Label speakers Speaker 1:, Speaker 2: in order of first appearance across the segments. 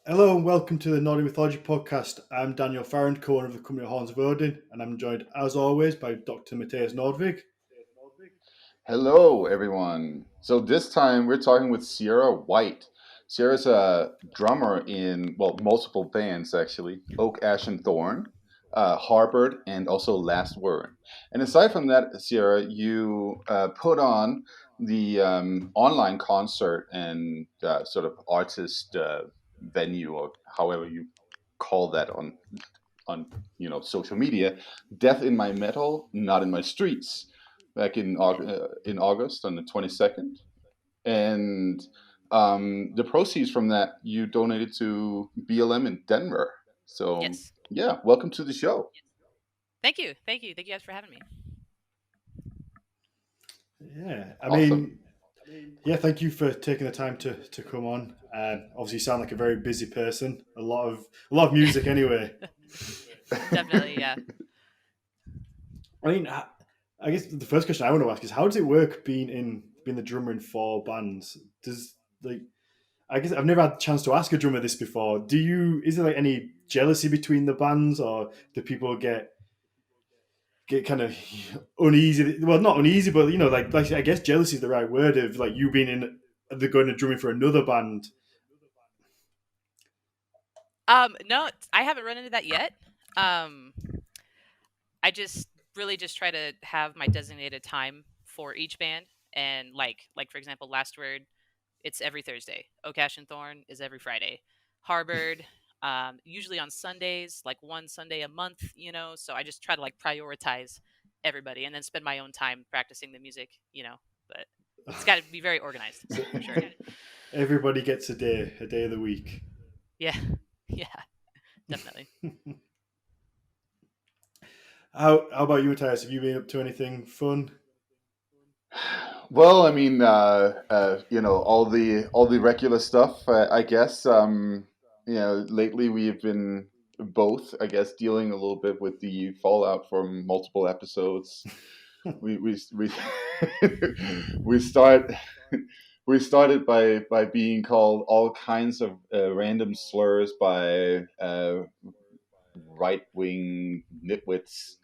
Speaker 1: Hello and welcome to the Nordic Mythology Podcast. I'm Daniel Farrand, co-owner of the company Horns of Odin, and I'm joined, as always, by Dr. Matthias Nordvig.
Speaker 2: Hello, everyone. So this time we're talking with Sierra White. Sierra's a drummer in, well, multiple bands actually: Oak, Ash, and Thorn, Harbored, and also Last Word. And aside from that, Sierra, you put on the online concert and sort of artist venue, or however you call that on social media, Death in My Metal, Not in My Streets, back in August on the 22nd. And the proceeds from that you donated to BLM in Denver. So
Speaker 3: Yes.
Speaker 2: yeah, welcome to the show.
Speaker 3: Thank you. Thank you. Thank you guys for having me.
Speaker 1: Yeah, I
Speaker 2: Awesome.
Speaker 1: mean, yeah, thank you for taking the time to come on. Obviously, you sound like a very busy person. A lot of music, anyway.
Speaker 3: Definitely, yeah.
Speaker 1: I mean, I guess the first question I want to ask is, how does it work being the drummer in four bands? Does like I guess I've never had a chance to ask a drummer this before. Is there like any jealousy between the bands, or do people get kind of uneasy? Well, not uneasy, but like I guess jealousy is the right word of like you being in the going and drumming for another band.
Speaker 3: No, I haven't run into that yet. Um, I just really just try to have my designated time for each band, and like for example, Last Word, it's every Thursday. Okash and Thorn is every Friday. Harbored, usually on Sundays, like one Sunday a month. So I just try to like prioritize everybody, and then spend my own time practicing the music. But it's got to be very organized
Speaker 1: So
Speaker 3: for sure.
Speaker 1: everybody gets a day of the week.
Speaker 3: Yeah, yeah, definitely.
Speaker 1: How about you, Matthias? Have you been up to anything fun?
Speaker 2: Well, I mean, all the regular stuff. I guess. Lately we've been both, I guess, dealing a little bit with the fallout from multiple episodes. We we start we started by being called all kinds of random slurs by right wing nitwits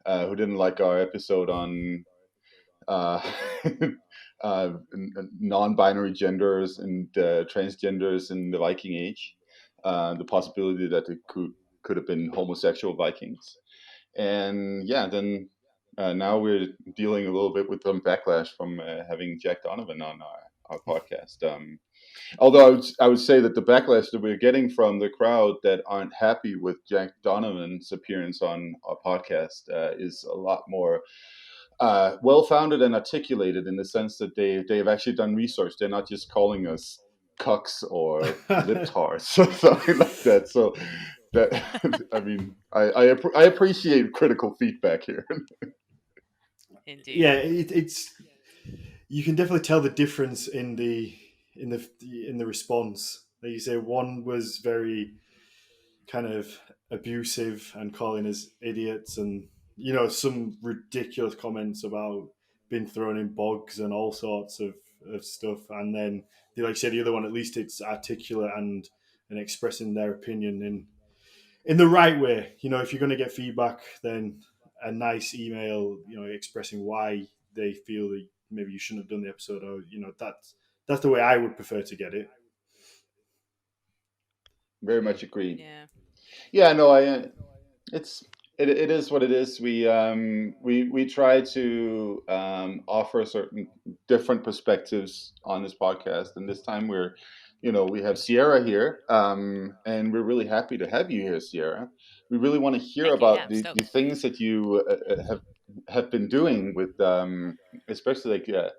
Speaker 2: who didn't like our episode on uh, non-binary genders and transgenders in the Viking Age. The possibility that it could have been homosexual Vikings, and yeah, then now we're dealing a little bit with some backlash from having Jack Donovan on our podcast. Although I would say that the backlash that we're getting from the crowd that aren't happy with Jack Donovan's appearance on our podcast is a lot more well founded and articulated in the sense that they've actually done research. They're not just calling us cucks or libtards or something like that. So that I mean, I appreciate critical feedback here.
Speaker 3: Indeed.
Speaker 1: Yeah, it's you can definitely tell the difference in the in the response. Like you say, one was very kind of abusive and calling us idiots, and some ridiculous comments about being thrown in bogs and all sorts of stuff. And then, like you said, the other one, at least it's articulate and expressing their opinion in the right way. If you're going to get feedback, then a nice email, expressing why they feel that maybe you shouldn't have done the episode, or that's the way I would prefer to get it.
Speaker 2: Very much agree.
Speaker 3: Yeah.
Speaker 2: Yeah, no, it's it is what it is. We try to offer certain different perspectives on this podcast, and this time we have Sierra here, and we're really happy to have you here, Sierra. We really want to hear
Speaker 3: Thank you. Yeah,
Speaker 2: about
Speaker 3: I'm
Speaker 2: the
Speaker 3: stoked.
Speaker 2: things that you have been doing with, especially like.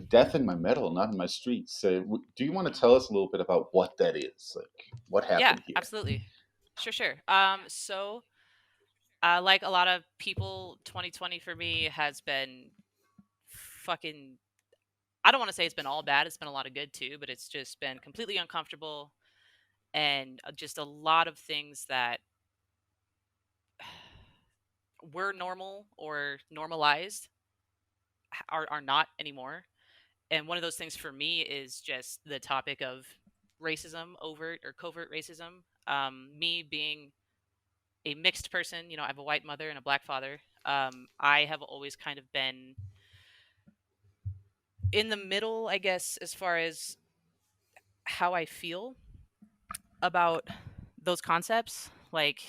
Speaker 2: Death in my metal, not in my streets. Do you want to
Speaker 3: Mhm.
Speaker 2: tell us a little bit about what that is? Like, what
Speaker 3: Yeah,
Speaker 2: happened here?
Speaker 3: absolutely. Sure. So like a lot of people, 2020 for me has been fucking. I don't want to say it's been all bad. It's been a lot of good too, but it's just been completely uncomfortable, and just a lot of things that were normal or normalized are not anymore. And one of those things for me is just the topic of racism, overt or covert racism. Me being a mixed person, I have a white mother and a black father. I have always kind of been in the middle, I guess, as far as how I feel about those concepts. Like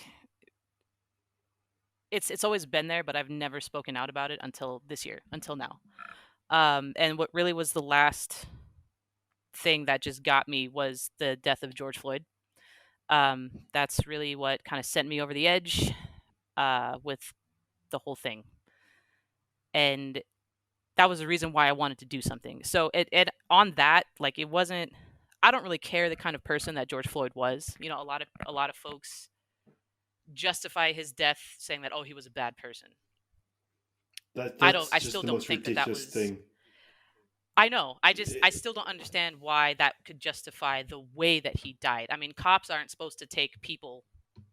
Speaker 3: it's always been there, but I've never spoken out about it until this year, until now. And what really was the last thing that just got me was the death of George Floyd. That's really what kind of sent me over the edge with the whole thing. And that was the reason why I wanted to do something. So it on that, like it wasn't I don't really care the kind of person that George Floyd was. A lot of folks justify his death saying that, oh, he was a bad person.
Speaker 1: That's
Speaker 3: I
Speaker 1: just
Speaker 3: still
Speaker 1: the
Speaker 3: don't
Speaker 1: most
Speaker 3: think that
Speaker 1: ridiculous
Speaker 3: was.
Speaker 1: thing.
Speaker 3: I know. I still don't understand why that could justify the way that he died. I mean, cops aren't supposed to take people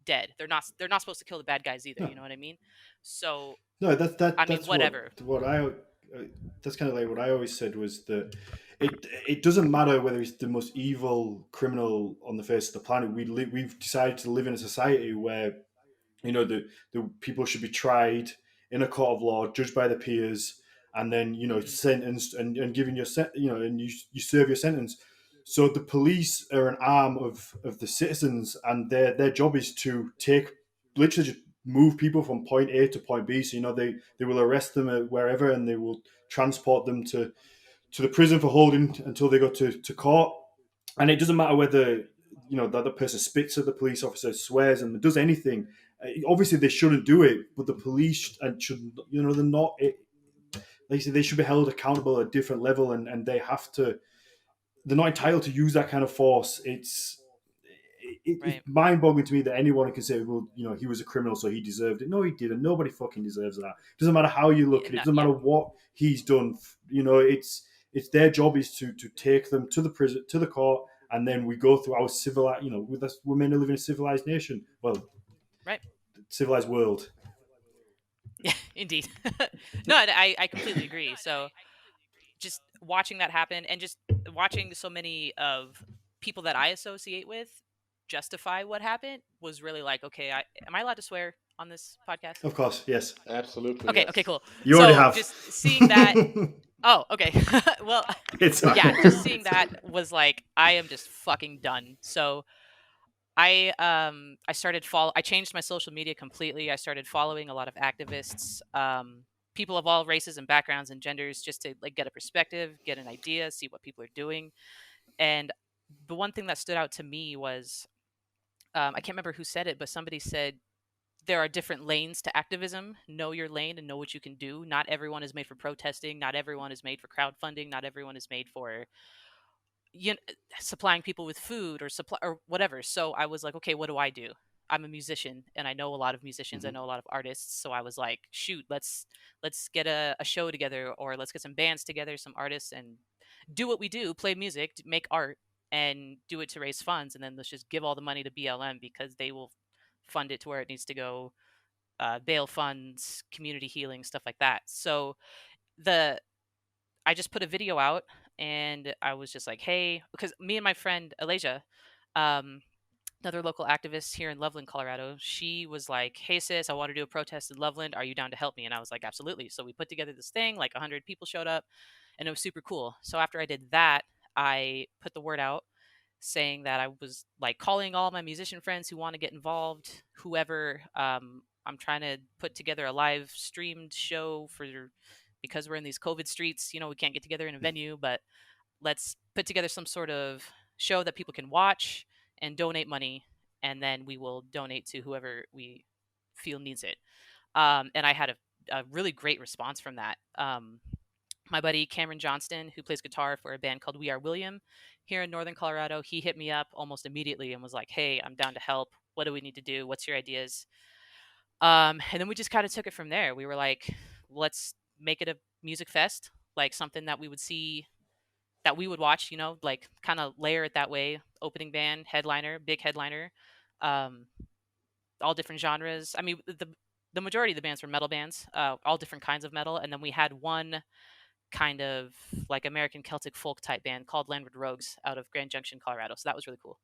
Speaker 3: dead. They're not supposed to kill the bad guys either,
Speaker 1: No,
Speaker 3: you know what I mean? So,
Speaker 1: no,
Speaker 3: I mean,
Speaker 1: that's what
Speaker 3: whatever.
Speaker 1: that's kind of like what I always said was that it doesn't matter whether he's the most evil criminal on the face of the planet. We've decided to live in a society where the people should be tried in a court of law, judged by the peers, and then
Speaker 3: Mhm.
Speaker 1: sentenced and given your and you serve your sentence. So the police are an arm of the citizens, and their job is to take literally just move people from point A to point B. So they will arrest them at wherever, and they will transport them to the prison for holding until they go to court. And it doesn't matter whether the other person spits at the police officer, swears, and does anything. Obviously, they shouldn't do it, but the police and should they're not. Like I say, they should be held accountable at a different level, and they have to. They're not entitled to use that kind of force. It's
Speaker 3: Right.
Speaker 1: mind-boggling to me that anyone can say, well, he was a criminal, so he deserved it. No, he didn't. Nobody fucking deserves that. It doesn't matter how you look
Speaker 3: Yeah,
Speaker 1: at it. It
Speaker 3: no,
Speaker 1: doesn't
Speaker 3: yeah.
Speaker 1: matter what he's done. It's their job is to take them to the prison, to the court, and then we go through our civilized. We're meant to live in a civilized nation. Well,
Speaker 3: Right.
Speaker 1: civilized world.
Speaker 3: Yeah, indeed. No, and I completely agree. So, just watching that happen and just watching so many of people that I associate with justify what happened was really like, okay, am I allowed to swear on this podcast?
Speaker 1: Of course, yes.
Speaker 2: Absolutely,
Speaker 3: Okay, okay,
Speaker 2: yes.
Speaker 3: cool.
Speaker 1: You already
Speaker 3: So
Speaker 1: have.
Speaker 3: just seeing that, oh, okay. Well,
Speaker 1: It's
Speaker 3: yeah, just seeing that was like, I am just fucking done. So I started I changed my social media completely. I started following a lot of activists, people of all races and backgrounds and genders, just to like get a perspective, get an idea, see what people are doing. And the one thing that stood out to me was, I can't remember who said it, but somebody said there are different lanes to activism. Know your lane and know what you can do. Not everyone is made for protesting. Not everyone is made for crowdfunding. Not everyone is made for you know, supplying people with food or supply or whatever. So I was like, okay, what do I do? I'm a musician and I know a lot of musicians. I
Speaker 1: Mhm.
Speaker 3: know a lot of artists. So I was like, shoot, let's get a show together, or let's get some bands together, some artists, and do what we do, play music, make art, and do it to raise funds. And then let's just give all the money to BLM because they will fund it to where it needs to go, bail funds, community healing, stuff like that. So the I just put a video out and I was just like, hey, because me and my friend Alasia, um, another local activist here in Loveland, Colorado, she was like, hey, sis, I want to do a protest in Loveland. Are you down to help me? And I was like, absolutely. So we put together this thing, like 100 people showed up, and it was super cool. So after I did that, I put the word out saying that I was like calling all my musician friends who want to get involved, whoever. I'm trying to put together a live streamed show for because we're in these COVID streets. We can't get together in a venue, but let's put together some sort of show that people can watch and donate money, and then we will donate to whoever we feel needs it. And I had a really great response from that. My buddy Cameron Johnston, who plays guitar for a band called We Are William here in Northern Colorado, he hit me up almost immediately and was like, hey, I'm down to help. What do we need to do? What's your ideas? And then we just kind of took it from there. We were like, let's make it a music fest, like something that we would see, that we would watch, like kind of layer it that way. Opening band, headliner, big headliner, um, all different genres. I mean, the majority of the bands were metal bands, all different kinds of metal. And then we had one kind of like American Celtic folk type band called Landward Rogues out of Grand Junction, Colorado. So that was really cool.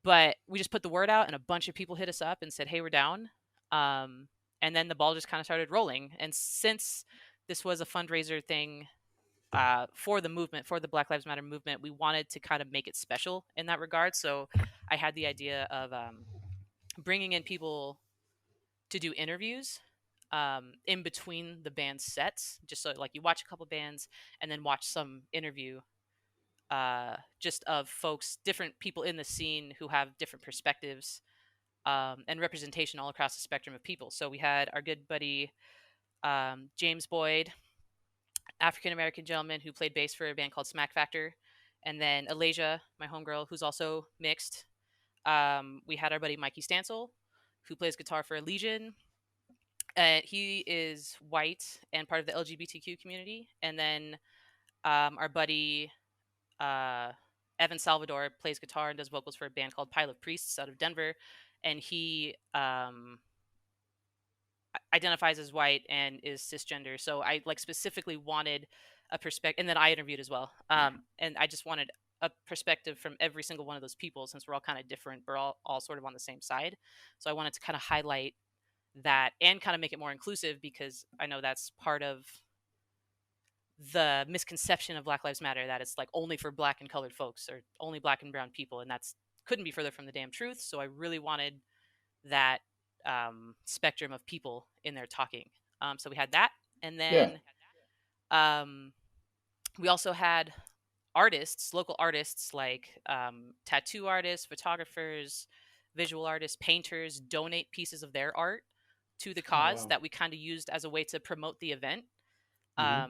Speaker 3: But we just put the word out, and a bunch of people hit us up and said, "Hey, we're down." And then the ball just kind of started rolling. And since this was a fundraiser thing for the movement, for the Black Lives Matter movement, we wanted to kind of make it special in that regard. So I had the idea of bringing in people to do interviews in between the band sets, just so like you watch a couple bands and then watch some interview just of folks, different people in the scene who have different perspectives and representation all across the spectrum of people. So we had our good buddy James Boyd, African American gentleman who played bass for a band called Smack Factor, and then Alasia, my homegirl, who's also mixed. We had our buddy Mikey Stansel, who plays guitar for Legion. He is white and part of the LGBTQ community. And then our buddy Evan Salvador plays guitar and does vocals for a band called Pile of Priests out of Denver. And he identifies as white and is cisgender. So I like specifically wanted a perspective, and then I interviewed as well. And I just wanted a perspective from every single one of those people, since we're all kind of different. We're all sort of on the same side. So I wanted to kind of highlight that and kind of make it more inclusive, because I know that's part of the misconception of Black Lives Matter, that it's like only for Black and colored folks or only Black and brown people, and that's couldn't be further from the damn truth. So I really wanted that spectrum of people in there talking. So we had that, and then we also had artists, local artists like tattoo artists, photographers, visual artists, painters donate pieces of their art to the cause that we kind of used as a way to promote the event.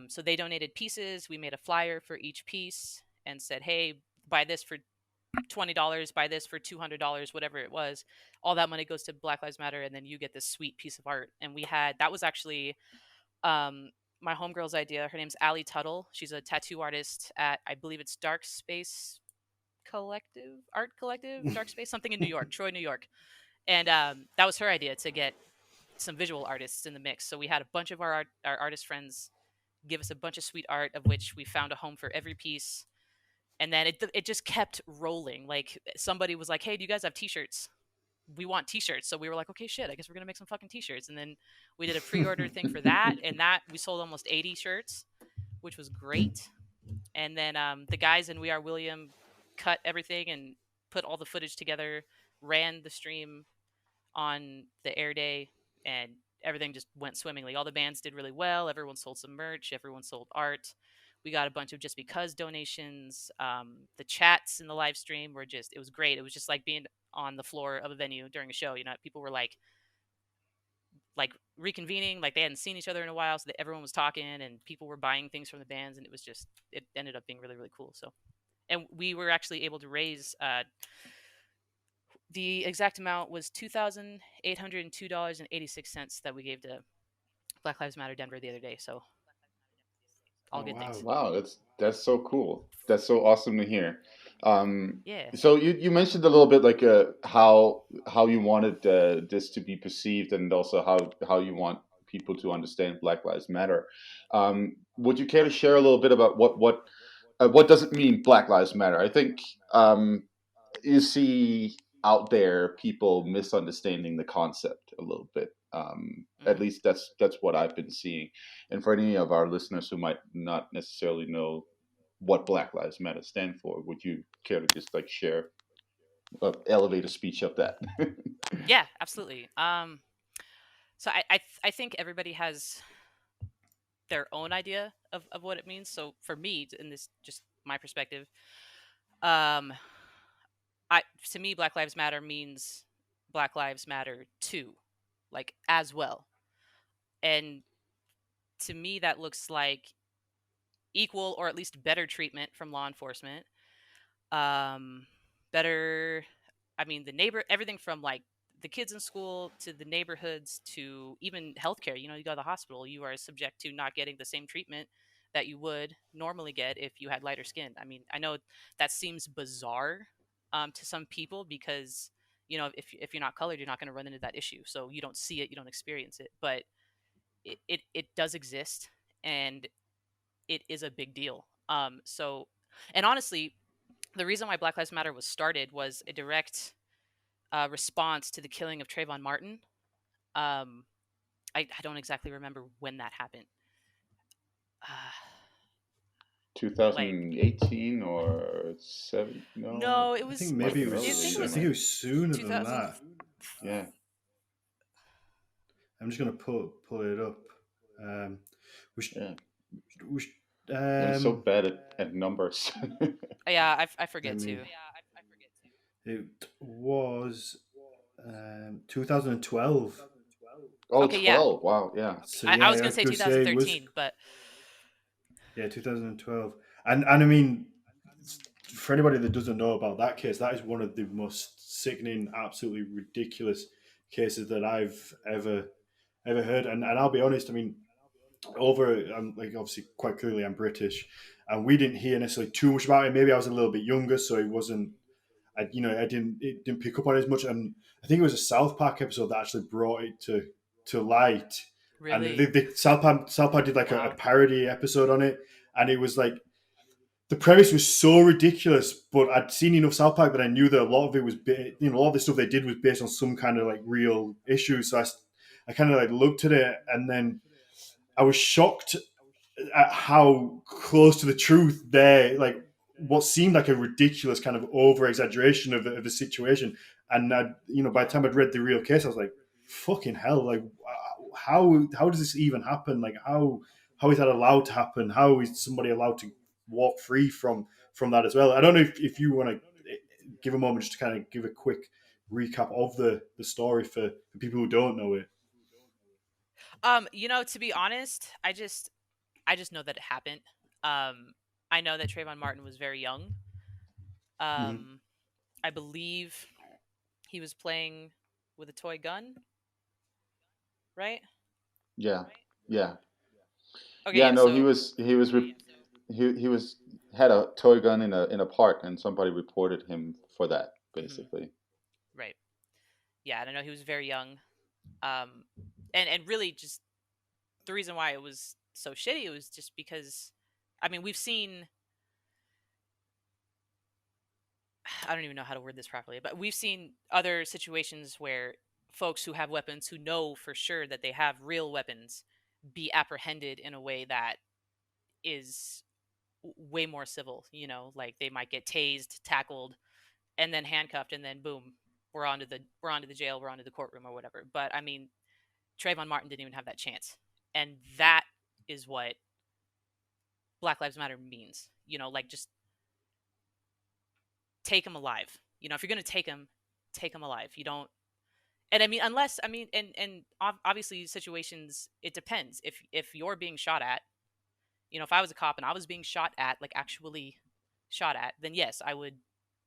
Speaker 3: So they donated pieces. We made a flyer for each piece and said, "Hey, buy this for $20, buy this for $200, whatever it was. All that money goes to Black Lives Matter, and then you get this sweet piece of art." And that was actually my homegirl's idea. Her name's Allie Tuttle. She's a tattoo artist at, I believe it's Dark Space Art Collective, Dark Space, something in New York, Troy, New York. And that was her idea, to get some visual artists in the mix. So we had a bunch of our artist friends give us a bunch of sweet art, of which we found a home for every piece. And then it just kept rolling. Like somebody was like, "Hey, do you guys have t-shirts? We want t-shirts." So we were like, "Okay, shit, I guess we're gonna make some fucking t-shirts." And then we did a pre-order thing for that, and that we sold almost 80 shirts, which was great. And then the guys in We Are William cut everything and put all the footage together, ran the stream on the air day, and everything just went swimmingly. All the bands did really well. Everyone sold some merch. Everyone sold art. We got a bunch of Just Because donations. The chats in the live stream were it was great. It was just like being on the floor of a venue during a show. You know, people were like reconvening, like they hadn't seen each other in a while, so that everyone was talking, and people were buying things from the bands, and it ended up being really, really cool. So, and we were actually able to raise the exact amount was $2,802.86 that we gave to Black Lives Matter Denver the other day. So all good things.
Speaker 2: Wow, that's so cool. That's so awesome to hear.
Speaker 3: Yeah.
Speaker 2: So you mentioned a little bit like how you wanted this to be perceived, and also how you want people to understand Black Lives Matter. Would you care to share a little bit about what does it mean Black Lives Matter? I think you see out there people misunderstanding the concept a little bit. At least that's what I've been seeing. And for any of our listeners who might not necessarily know what Black Lives Matter stand for, would you care to just like share an elevator speech of that?
Speaker 3: Yeah, absolutely. So I think everybody has their own idea of what it means. So for me, in this just my perspective, to me, Black Lives Matter means Black Lives Matter too, like as well. And to me, that looks like equal or at least better treatment from law enforcement. Better, I mean, everything from like the kids in school to the neighborhoods to even healthcare. You know, you go to the hospital, you are subject to not getting the same treatment that you would normally get if you had lighter skin. I mean, I know that seems bizarre to some people, because you know, if you're not colored, you're not going to run into that issue, so you don't see it, you don't experience it, but it does exist. And it is a big deal. So, and honestly, the reason why Black Lives Matter was started was a direct response to the killing of Trayvon Martin. Um, I don't exactly remember when that happened. Uh, like
Speaker 2: 2018 or seven? No,
Speaker 3: no, it
Speaker 1: I
Speaker 3: was
Speaker 1: think
Speaker 2: might have
Speaker 1: maybe
Speaker 2: been
Speaker 1: it
Speaker 3: I
Speaker 2: earlier
Speaker 3: think
Speaker 1: was.
Speaker 3: it
Speaker 1: I
Speaker 2: even,
Speaker 3: was
Speaker 1: think it
Speaker 2: right?
Speaker 1: was sooner than
Speaker 3: 2000.
Speaker 1: that.
Speaker 2: Yeah.
Speaker 1: I'm just gonna pull it up. Um, we should,
Speaker 2: Yeah.
Speaker 1: we should,
Speaker 2: I'm so bad at numbers.
Speaker 3: Yeah, I
Speaker 1: let
Speaker 3: forget
Speaker 1: me.
Speaker 3: too.
Speaker 1: It was 2012.
Speaker 2: Oh,
Speaker 3: Okay, yeah.
Speaker 2: 12. Wow. Yeah.
Speaker 1: So
Speaker 3: I
Speaker 1: yeah,
Speaker 3: was
Speaker 1: I
Speaker 3: gonna
Speaker 1: was
Speaker 3: say
Speaker 1: gonna say it was
Speaker 3: 2013, but
Speaker 1: 2012, and I mean, for anybody that doesn't know about that case, that is one of the most sickening, absolutely ridiculous cases that I've ever heard. And I'll be honest, I mean, I'm like obviously quite clearly I'm British, and we didn't hear necessarily too much about it. Maybe I was a little bit younger, so it wasn't. I didn't pick up on it as much. And I think it was a South Park episode that actually brought it to light. And
Speaker 3: really,
Speaker 1: South Park did like a
Speaker 3: wow.
Speaker 1: parody episode on it, and it was like the premise was so ridiculous, but I'd seen enough South Park that I knew that a lot of it was, a lot of the stuff they did was based on some kind of like real issue. So I kind of like looked at it, and then I was shocked at how close to the truth there, like what seemed like a ridiculous kind of over exaggeration of the situation. And by the time I'd read the real case, I was like, fucking hell, like how does this even happen? Like how is that allowed to happen? How is somebody allowed to walk free from that as well? I don't know if you want to give a moment just to kind of give a quick recap of the story for people who don't know it.
Speaker 3: To be honest, I just know that it happened. Um, I know that Trayvon Martin was very young.
Speaker 1: Mm-hmm.
Speaker 3: Um, I believe he was playing with a toy gun, right?
Speaker 2: Yeah. Yeah.
Speaker 3: Okay,
Speaker 2: Yeah.
Speaker 3: yeah.
Speaker 2: No,
Speaker 3: So
Speaker 2: he was had a toy gun in a park, and somebody reported him for that,
Speaker 3: mhm,
Speaker 2: basically.
Speaker 3: right, yeah. And I know he was very young. Um, and really just the reason why it was so shitty was just because, I mean, we've seen. I don't even know how to word this properly, but we've seen other situations where folks who have weapons who know for sure that they have real weapons be apprehended in a way that is way more civil, like they might get tased, tackled, and then handcuffed, and then boom, we're onto the jail, we're onto the courtroom or whatever. But I mean, Trayvon Martin didn't even have that chance. And that is what Black Lives Matter means. Like just take him alive. If you're going to take him alive. You don't. And I mean, unless I mean, and obviously situations, it depends. If you're being shot at, if I was a cop and I was being shot at, like actually shot at, then yes, I would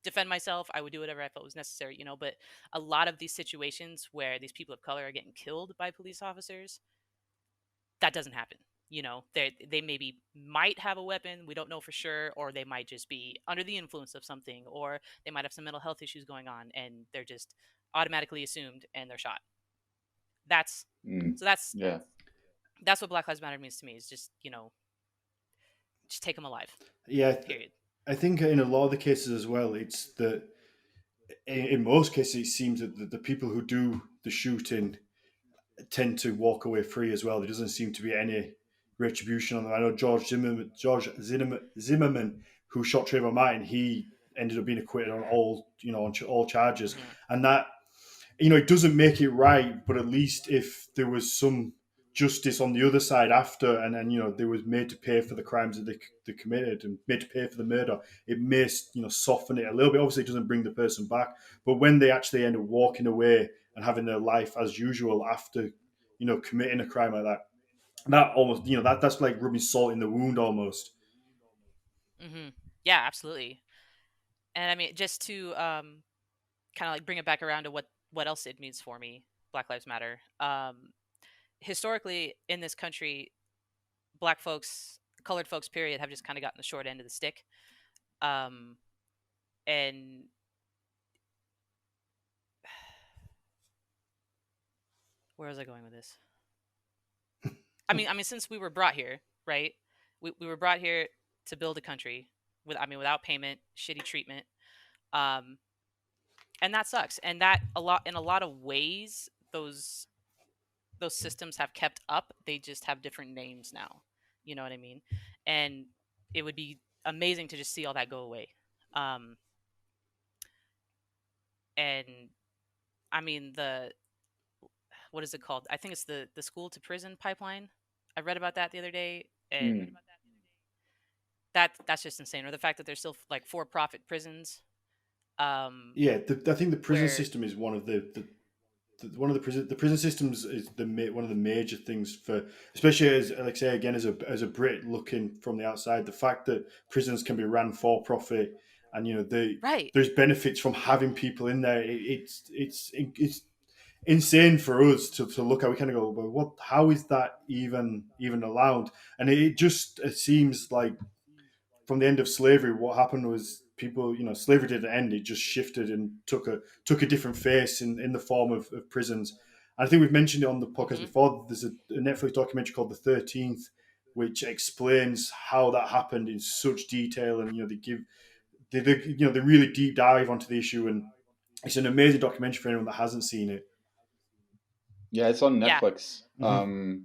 Speaker 3: defend myself. I would do whatever I felt was necessary. But a lot of these situations where these people of color are getting killed by police officers, that doesn't happen. They maybe might have a weapon, we don't know for sure, or they might just be under the influence of something, or they might have some mental health issues going on, and they're just automatically assumed and they're shot. That's
Speaker 2: Mm.
Speaker 3: so that's
Speaker 2: Yeah.
Speaker 3: that's what Black Lives Matter means to me. Is just just take them alive.
Speaker 1: Yeah,
Speaker 3: Period.
Speaker 1: I think in a lot of the cases as well, it's that in most cases it seems that the people who do the shooting tend to walk away free as well. There doesn't seem to be any retribution on them. I know Zimmerman, who shot Trayvon Martin, he ended up being acquitted on all charges,
Speaker 3: Hmm.
Speaker 1: and that it doesn't make it right, but at least if there was some justice on the other side after, and then they was made to pay for the crimes that they committed and made to pay for the murder, it may soften it a little bit. Obviously, it doesn't bring the person back, but when they actually end up walking away and having their life as usual after committing a crime like that almost that's like rubbing salt in the wound almost.
Speaker 3: Hmm. Yeah, absolutely. And I mean, just to kind of like bring it back around to what else it means for me, Black Lives Matter. Historically, in this country, Black folks, colored folks, period, have just kind of gotten the short end of the stick. Um, and where was I going with this? I mean, since we were brought here, right? we were brought here to build a country without payment, shitty treatment, um, and that sucks. And that in a lot of ways, those systems have kept up. They just have different names now. You know what I mean? And it would be amazing to just see all that go away. Um, and I mean the what is it called? I think it's the school to prison pipeline. I read about that the other day, and
Speaker 2: Mm.
Speaker 3: that's just insane. Or the fact that there's still like for-profit prisons,
Speaker 1: Yeah, I think the prison
Speaker 3: where
Speaker 1: system is one of one of the prison systems is one of the major things for, especially as like say again as a Brit looking from the outside, the fact that prisons can be ran for profit, and
Speaker 3: right,
Speaker 1: there's benefits from having people in there. It's insane for us to look at. We kind of go, well, what? How is that even allowed? And it seems like from the end of slavery, what happened was people, slavery didn't end; it just shifted and took a different face in the form of prisons. And I think we've mentioned it on the podcast
Speaker 3: hmm
Speaker 1: before. There's a Netflix documentary called The 13th, which explains how that happened in such detail, and they really deep dive onto the issue, and it's an amazing documentary for anyone that hasn't seen it.
Speaker 2: Yeah, it's on
Speaker 3: yeah,
Speaker 2: Netflix.
Speaker 1: Mm-hmm.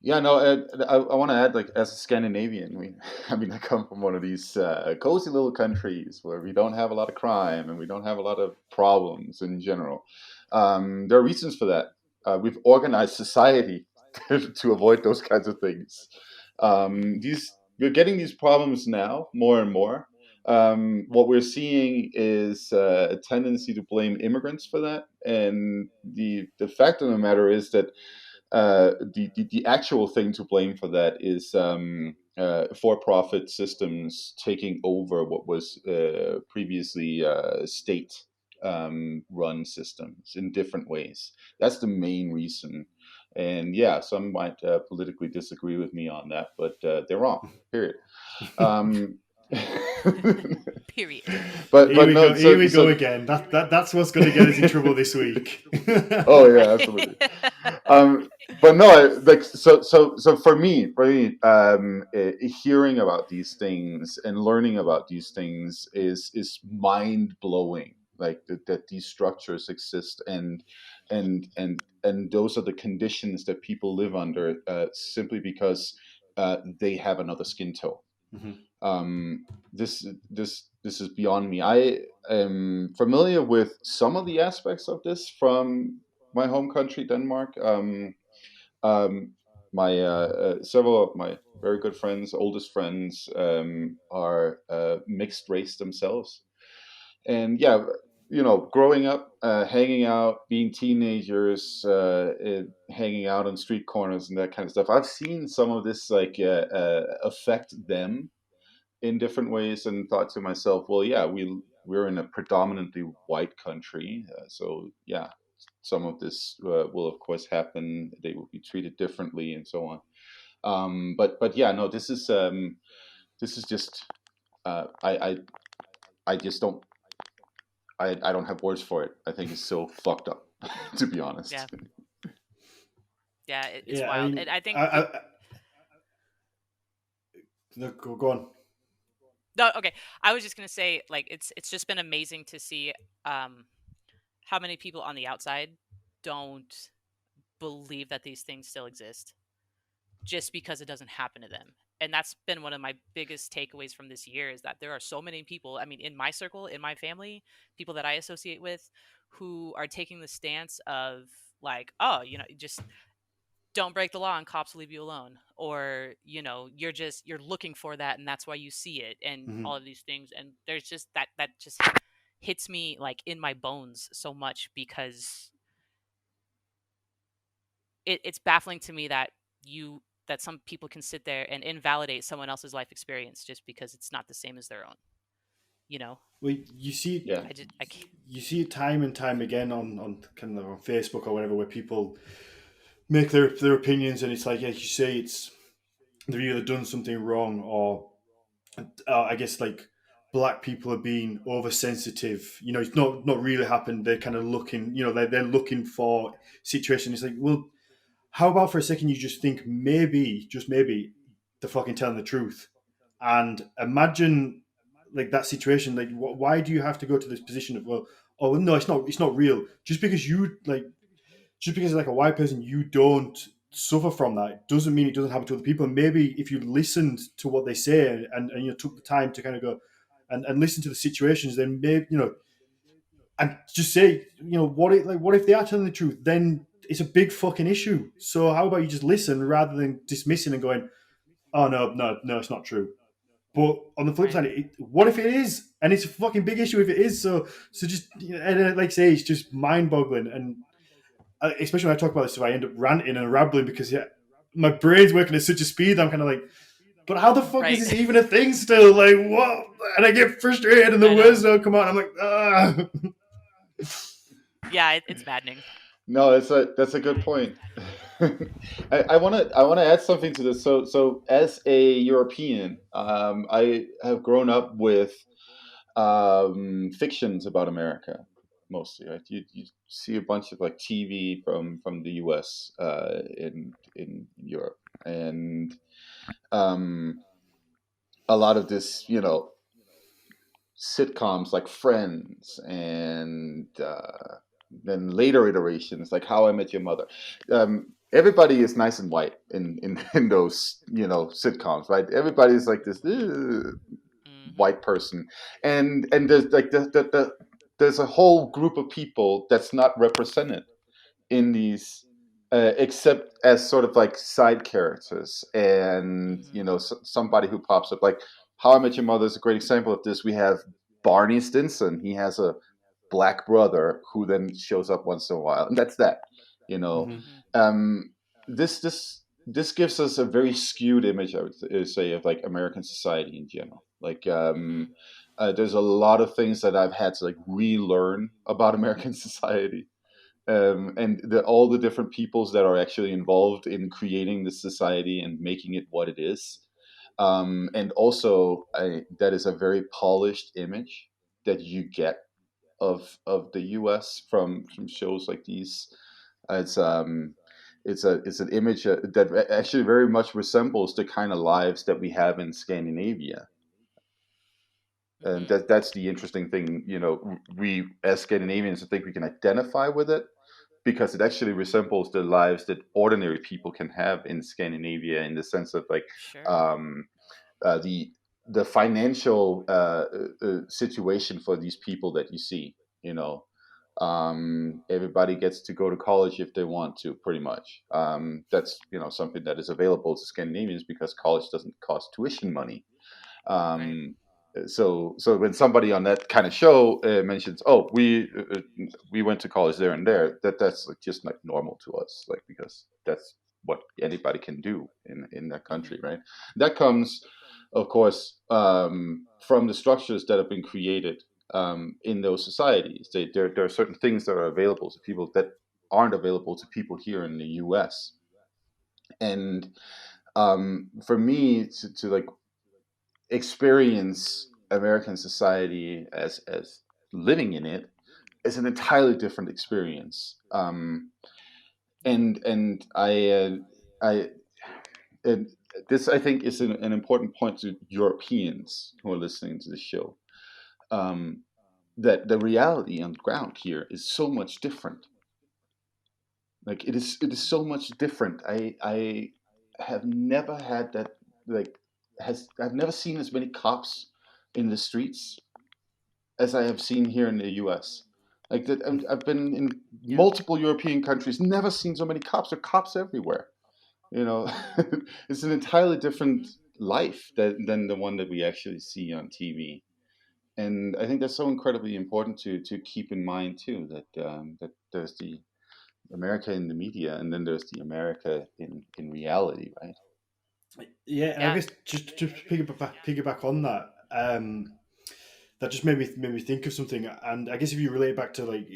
Speaker 2: Yeah, no, I want to add, like, as a Scandinavian, I mean, I come from one of these cozy little countries where we don't have a lot of crime and we don't have a lot of problems in general. There are reasons for that. We've organized society to avoid those kinds of things. We're getting these problems now more and more. What we're seeing is a tendency to blame immigrants for that, and the fact of the matter is that the actual thing to blame for that is for-profit systems taking over what was previously state run systems in different ways. That's the main reason. And yeah, some might politically disagree with me on that, but they're wrong. Period. Um,
Speaker 3: period.
Speaker 1: Here
Speaker 2: but
Speaker 1: we go.
Speaker 2: no,
Speaker 1: Here we go
Speaker 2: so
Speaker 1: again. That's what's going to get us in trouble this week.
Speaker 2: oh yeah, absolutely.
Speaker 3: Right.
Speaker 2: But no, like so for me, hearing about these things and learning about these things is mind blowing. Like that these structures exist, and those are the conditions that people live under, simply because they have another skin tone.
Speaker 1: Mhm.
Speaker 2: This is beyond me. I am familiar with some of the aspects of this from my home country, Denmark. Um, my Several of my very good friends, oldest friends, are mixed race themselves, and yeah, growing up, hanging out, being teenagers, hanging out on street corners and that kind of stuff. I've seen some of this like affect them in different ways, and thought to myself, well, yeah, we're in a predominantly white country, so yeah, some of this will of course happen. They will be treated differently, and so on. But yeah, no, this is just I just don't I don't have words for it. I think it's so fucked up, to be
Speaker 3: Yeah,
Speaker 2: honest.
Speaker 3: yeah, it's
Speaker 1: Yeah, I
Speaker 3: wild,
Speaker 1: mean,
Speaker 3: and I think
Speaker 1: no, go on.
Speaker 3: no, okay. I was just gonna say, like, it's just been amazing to see um, how many people on the outside don't believe that these things still exist just because it doesn't happen to them. And that's been one of my biggest takeaways from this year is that there are so many people, I mean, in my circle, in my family, people that I associate with, who are taking the stance of like, oh, just don't break the law and cops will leave you alone, or you're looking for that and that's why you see it, and
Speaker 1: Mhm.
Speaker 3: all of these things. And there's just that just hits me like in my bones so much, because it's baffling to me that some people can sit there and invalidate someone else's life experience just because it's not the same as their own. You know,
Speaker 1: Well, you see,
Speaker 2: Yeah.
Speaker 3: I can't.
Speaker 1: you see it time and time again on kind of on Facebook or whatever, where people make their opinions, and it's like, yeah, you say they've either done something wrong, or I guess like black people are being oversensitive. It's not really happened. They're kind of looking, they're looking for situation. It's like, well, how about for a second you just think maybe, just maybe, they're fucking telling the truth. And imagine like that situation. Like, why do you have to go to this position of, well, oh no, it's not real. Just because like a white person, you don't suffer from that doesn't mean it doesn't happen to other people. And maybe if you listened to what they say and you took the time to kind of go and listen to the situations, then maybe and just say, what if they are telling the truth? Then it's a big fucking issue. So how about you just listen rather than dismissing and going, oh no, it's not true. But on the flip side, what if it is? And it's a fucking big issue if it is. So just, and like I say, it's just mind-boggling. And especially when I talk about this, so I end up ranting and rambling because my brain's working at such a speed. I'm kind of like, but how the fuck is this even a thing still? Like, what? And I get frustrated and the words don't come out. I'm like, ah.
Speaker 3: Yeah, it's maddening.
Speaker 2: No, that's a good point. I want to add something to this. So as a European, I have grown up with fictions about America mostly. Right? You see a bunch of like TV from the U.S. In Europe, and a lot of this, sitcoms like Friends, and then later iterations like How I Met Your Mother. Everybody is nice and white in those sitcoms, right? Everybody's like this white person, and there's like there's a whole group of people that's not represented in these. Except as sort of like side characters, and somebody who pops up, like How I Met Your Mother is a great example of this. We have Barney Stinson. He has a black brother who then shows up once in a while, and that's that. This gives us a very skewed image, I would say, of like American society in general. Like there's a lot of things that I've had to like relearn about American society. And all the different peoples that are actually involved in creating this society and making it what it is. And also, that is a very polished image that you get of the U.S. from shows like these. It's an image that actually very much resembles the kind of lives that we have in Scandinavia. And that's the interesting thing. We as Scandinavians, I think we can identify with it because it actually resembles the lives that ordinary people can have in Scandinavia, in the sense of like the financial situation for these people that you see. Everybody gets to go to college if they want to, pretty much. That's something that is available to Scandinavians because college doesn't cost tuition money. So when somebody on that kind of show mentions, oh, we went to college there and there, that's like just like normal to us, like, because that's what anybody can do in that country, right? That comes, of course, from the structures that have been created in those societies. There are certain things that are available to people that aren't available to people here in the U.S. And for me to like experience American society as living in it is an entirely different experience. And this, I think, is an important point to Europeans who are listening to the show. That the reality on the ground here is so much different. Like it is so much different. I have never had that, like, I've never seen as many cops in the streets as I have seen here in the U.S. Like that, I've been in multiple European countries, never seen so many cops. There are cops everywhere. It's an entirely different life than the one that we actually see on TV. And I think that's so incredibly important to keep in mind too. That there's the America in the media, and then there's the America in reality, right?
Speaker 1: Yeah, I guess just piggyback on that. That just made me think of something. And I guess if you relate back to like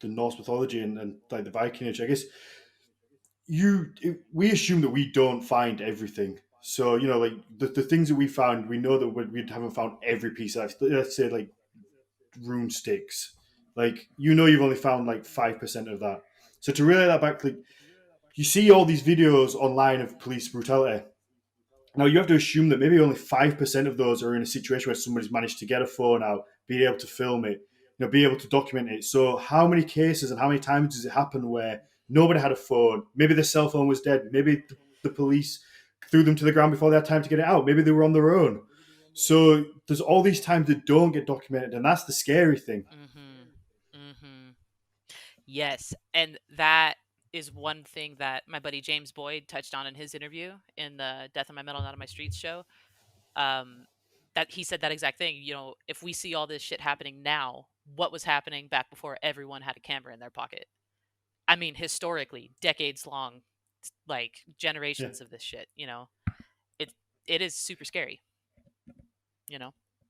Speaker 1: the Norse mythology and like the Viking Age, I guess we assume that we don't find everything. So like the things that we found, we know that we haven't found every piece of, let's say, like rune sticks. Like you've only found like 5% of that. So to relay that back, like you see all these videos online of police brutality. Now you have to assume that maybe only 5% of those are in a situation where somebody's managed to get a phone out, be able to film it, be able to document it. So how many cases and how many times does it happen where nobody had a phone? Maybe the cell phone was dead. Maybe the police threw them to the ground before they had time to get it out. Maybe they were on their own. So there's all these times that don't get documented, and that's the scary thing.
Speaker 3: Mm-hmm. Mm-hmm. Yes, and that is one thing that my buddy James Boyd touched on in his interview in the Death on My Metal, Not on My Streets show. That he said that exact thing. If we see all this shit happening now, what was happening back before everyone had a camera in their pocket? I mean, historically, decades long, like generations of this shit. It is super scary.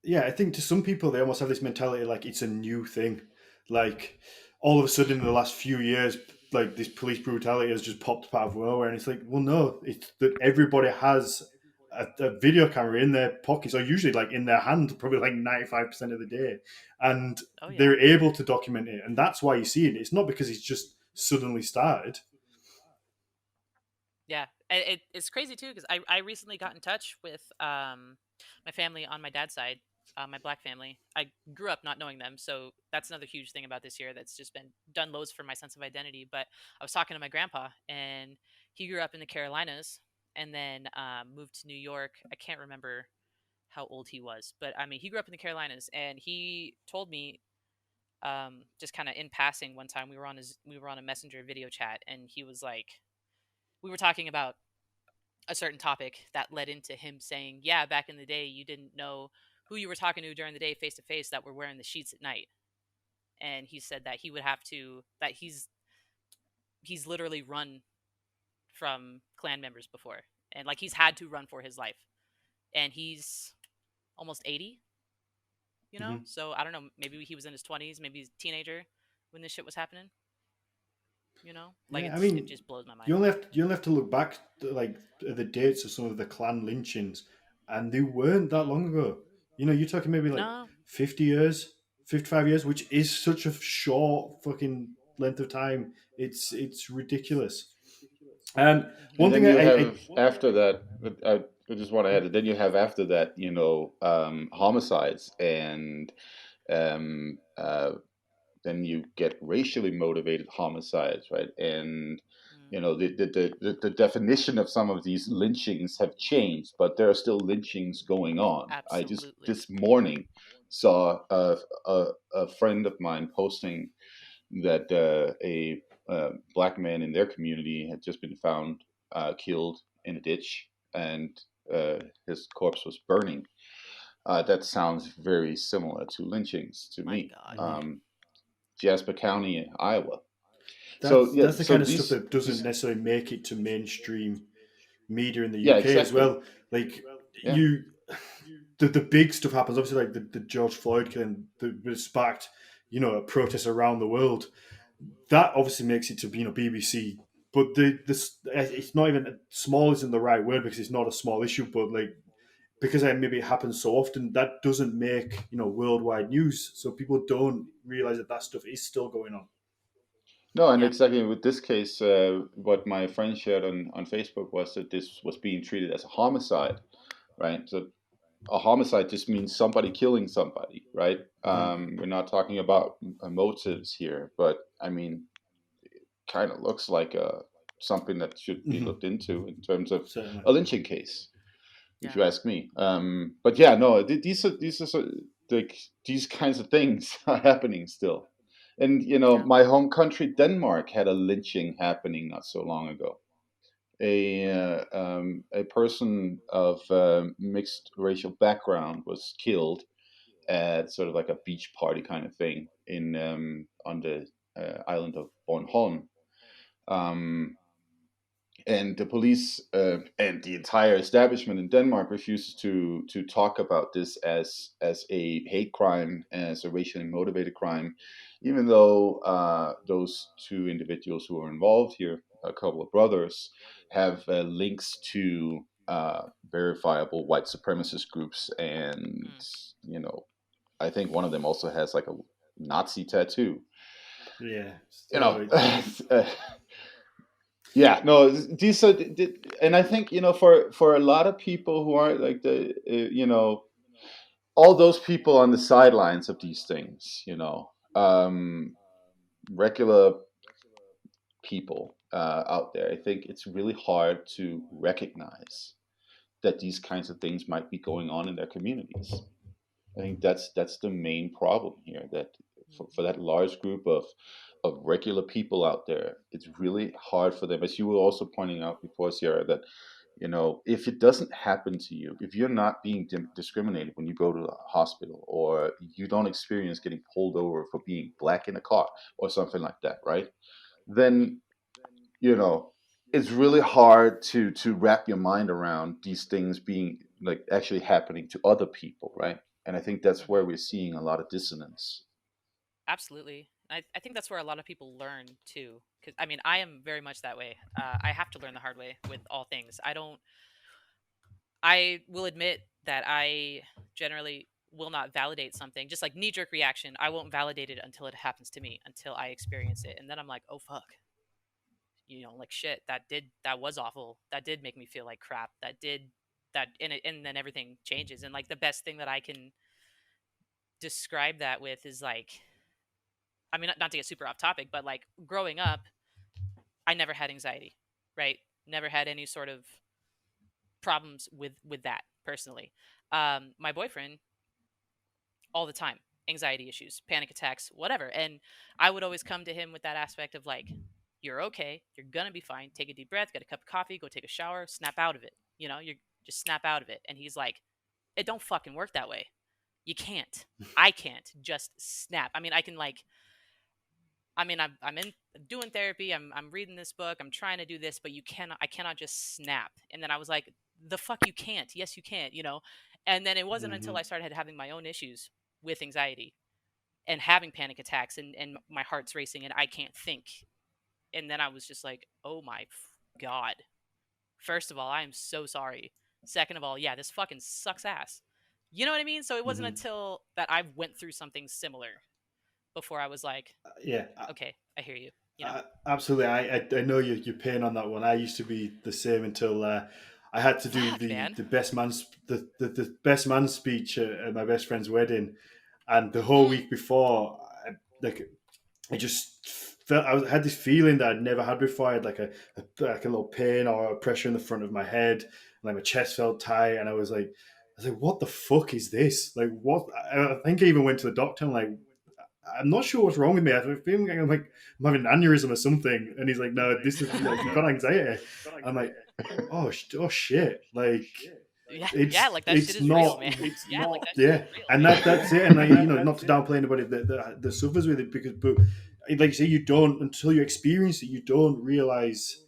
Speaker 1: Yeah, I think to some people they almost have this mentality like it's a new thing. Like all of a sudden in the last few years, like this police brutality has just popped up out of nowhere, and it's like, well, no, it's that everybody has a video camera in their pockets, or usually like in their hand, probably like 95% of the day, and
Speaker 3: Oh yeah.
Speaker 1: they're able to document it, and that's why you see it. It's not because it's just suddenly started.
Speaker 3: Yeah, it's crazy too because I recently got in touch with my family on my dad's side, my black family. I grew up not knowing them, so that's another huge thing about this year that's just been done loads for my sense of identity. But I was talking to my grandpa, and he grew up in the Carolinas, and then moved to New York. I can't remember how old he was, but I mean, he grew up in the Carolinas, and he told me just kind of in passing one time we were on a messenger video chat, and he was like, we were talking about a certain topic that led into him saying, yeah, back in the day, you didn't know who you were talking to during the day face to face that were wearing the sheets at night. And he said that he would have to, that he's literally run from Klan members before. And like he's had to run for his life. And he's almost 80,
Speaker 1: Mm-hmm.
Speaker 3: So I don't know, maybe he was in his 20s, maybe he's a teenager when this shit was happening. Like
Speaker 1: Yeah, I
Speaker 3: it
Speaker 1: mean,
Speaker 3: just blows my mind.
Speaker 1: you only have to look back to, like at the dates of some of the Klan lynchings, and they weren't that long ago. You're talking maybe like
Speaker 3: No.
Speaker 1: 50 years, 55 years, which is such a short fucking length of time. It's ridiculous. And
Speaker 2: And
Speaker 1: one
Speaker 2: then
Speaker 1: thing
Speaker 2: you
Speaker 1: I
Speaker 2: have after that, I just want to add, then you have after that, homicides, and um, uh, then you get racially motivated homicides, right? And
Speaker 3: Mm,
Speaker 2: the definition of some of these lynchings have changed, but there are still lynchings going on. I just
Speaker 3: absolutely.
Speaker 2: this morning saw a friend of mine posting that a black man in their community had just been found killed in a ditch, and his corpse was burning. That sounds very similar to lynchings to
Speaker 3: My
Speaker 2: me.
Speaker 3: God.
Speaker 1: Mhm.
Speaker 2: Jasper County, Iowa. So
Speaker 1: that's
Speaker 2: yeah,
Speaker 1: that's the
Speaker 2: so
Speaker 1: kind of stuff
Speaker 2: these,
Speaker 1: that doesn't
Speaker 2: these
Speaker 1: necessarily make it to mainstream media in the
Speaker 2: yeah,
Speaker 1: UK as
Speaker 2: exactly.
Speaker 1: well. Like
Speaker 2: Yeah.
Speaker 1: you, the big stuff happens. Obviously, like the George Floyd killing that sparked a protest around the world. That obviously makes it to BBC. But this it's not even small isn't the right word because it's not a small issue. But like because maybe it happens so often, that doesn't make worldwide news. So people don't realize that stuff is still going on.
Speaker 2: No, and
Speaker 3: Yeah.
Speaker 2: exactly with this case, what my friend shared on Facebook was that this was being treated as a homicide, right? So a homicide just means somebody killing somebody, right?
Speaker 1: Mm-hmm.
Speaker 2: We're not talking about motives here, but I mean, kind of looks like something that should be
Speaker 1: Mm-hmm.
Speaker 2: looked into in terms of
Speaker 1: Certainly.
Speaker 2: a lynching case, if
Speaker 3: Yeah.
Speaker 2: you ask me. But yeah, no, like these kinds of things are happening still. And
Speaker 3: Yeah.
Speaker 2: my home country Denmark had a lynching happening not so long ago. A person of mixed racial background was killed at sort of like a beach party kind of thing in on the island of Bornholm. Um, and the police and the entire establishment in Denmark refuses to talk about this as a hate crime, as a racially motivated crime, even though those two individuals who are involved here, a couple of brothers, have links to verifiable white supremacist groups, and
Speaker 3: Mm.
Speaker 2: I think one of them also has like a Nazi tattoo.
Speaker 1: Yeah.
Speaker 2: You
Speaker 1: So
Speaker 2: know,
Speaker 1: it's
Speaker 2: Yeah, no, these are, and I think, for a lot of people who aren't like all those people on the sidelines of these things, regular people out there, I think it's really hard to recognize that these kinds of things might be going on in their communities. I think that's the main problem here. That for that large group of regular people out there, it's really hard for them. As you were also pointing out before, Sierra, that if it doesn't happen to you, if you're not being discriminated when you go to a hospital, or you don't experience getting pulled over for being black in a car or something like that, right?
Speaker 3: Mm-hmm.
Speaker 2: Then you know it's really hard to wrap your mind around these things being like actually happening to other people, right? And I think that's where
Speaker 3: Mm-hmm.
Speaker 2: we're seeing a lot of dissonance.
Speaker 3: Absolutely. I think that's where a lot of people learn too. Because I mean, I am very much that way. I have to learn the hard way with all things. I don't. I will admit that I generally will not validate something. Just like knee jerk reaction, I won't validate it until it happens to me, until I experience it, and then I'm like, oh fuck, like shit. That was awful. That did make me feel like crap. That did that, and then everything changes. And like the best thing that I can describe that with is like, I mean, not to get super off topic, but like growing up, I never had anxiety, right? Never had any sort of problems with that personally. My boyfriend, all the time, anxiety issues, panic attacks, whatever, and I would always come to him with that aspect of like, you're okay, you're gonna be fine. Take a deep breath, get a cup of coffee, go take a shower, snap out of it. You just snap out of it. And he's like, it don't fucking work that way. You can't. I can't just snap. I mean, I can like I'm in doing therapy. I'm reading this book. I'm trying to do this, but I cannot just snap. And then I was like, the fuck you can't. Yes, you can't, And then it wasn't until
Speaker 1: Hmm.
Speaker 3: I started having my own issues with anxiety and having panic attacks, and my heart's racing and I can't think. And then I was just like, oh my God. First of all, I am so sorry. Second of all, yeah, this fucking sucks ass. You know what I mean? So it wasn't
Speaker 1: Hmm.
Speaker 3: until that I went through something similar before I was like,
Speaker 1: Yeah,
Speaker 3: okay, I hear you.
Speaker 1: absolutely. I know your pain on that one. I used to be the same until I had to do
Speaker 3: Fuck, man.
Speaker 1: the best man's the best man speech at my best friend's wedding, and the whole
Speaker 3: Mm,
Speaker 1: week before, like I just felt had this feeling that I'd never had before. I had like a little pain or a pressure in the front of my head, and like my chest felt tight, and I was like, what the fuck is this? Like, what? I think I even went to the doctor and like, I'm not sure what's wrong with me. I feel like I'm having an aneurysm or something. And he's like, no, this is like you've got anxiety. I'm like, oh shit, like
Speaker 3: yeah, yeah,
Speaker 1: it's
Speaker 3: like that shit
Speaker 1: it's
Speaker 3: is real,
Speaker 1: not
Speaker 3: man.
Speaker 1: yeah, and that's it. And like not to downplay anybody that suffers with it, because but like you say, you don't until you experience it, you don't realize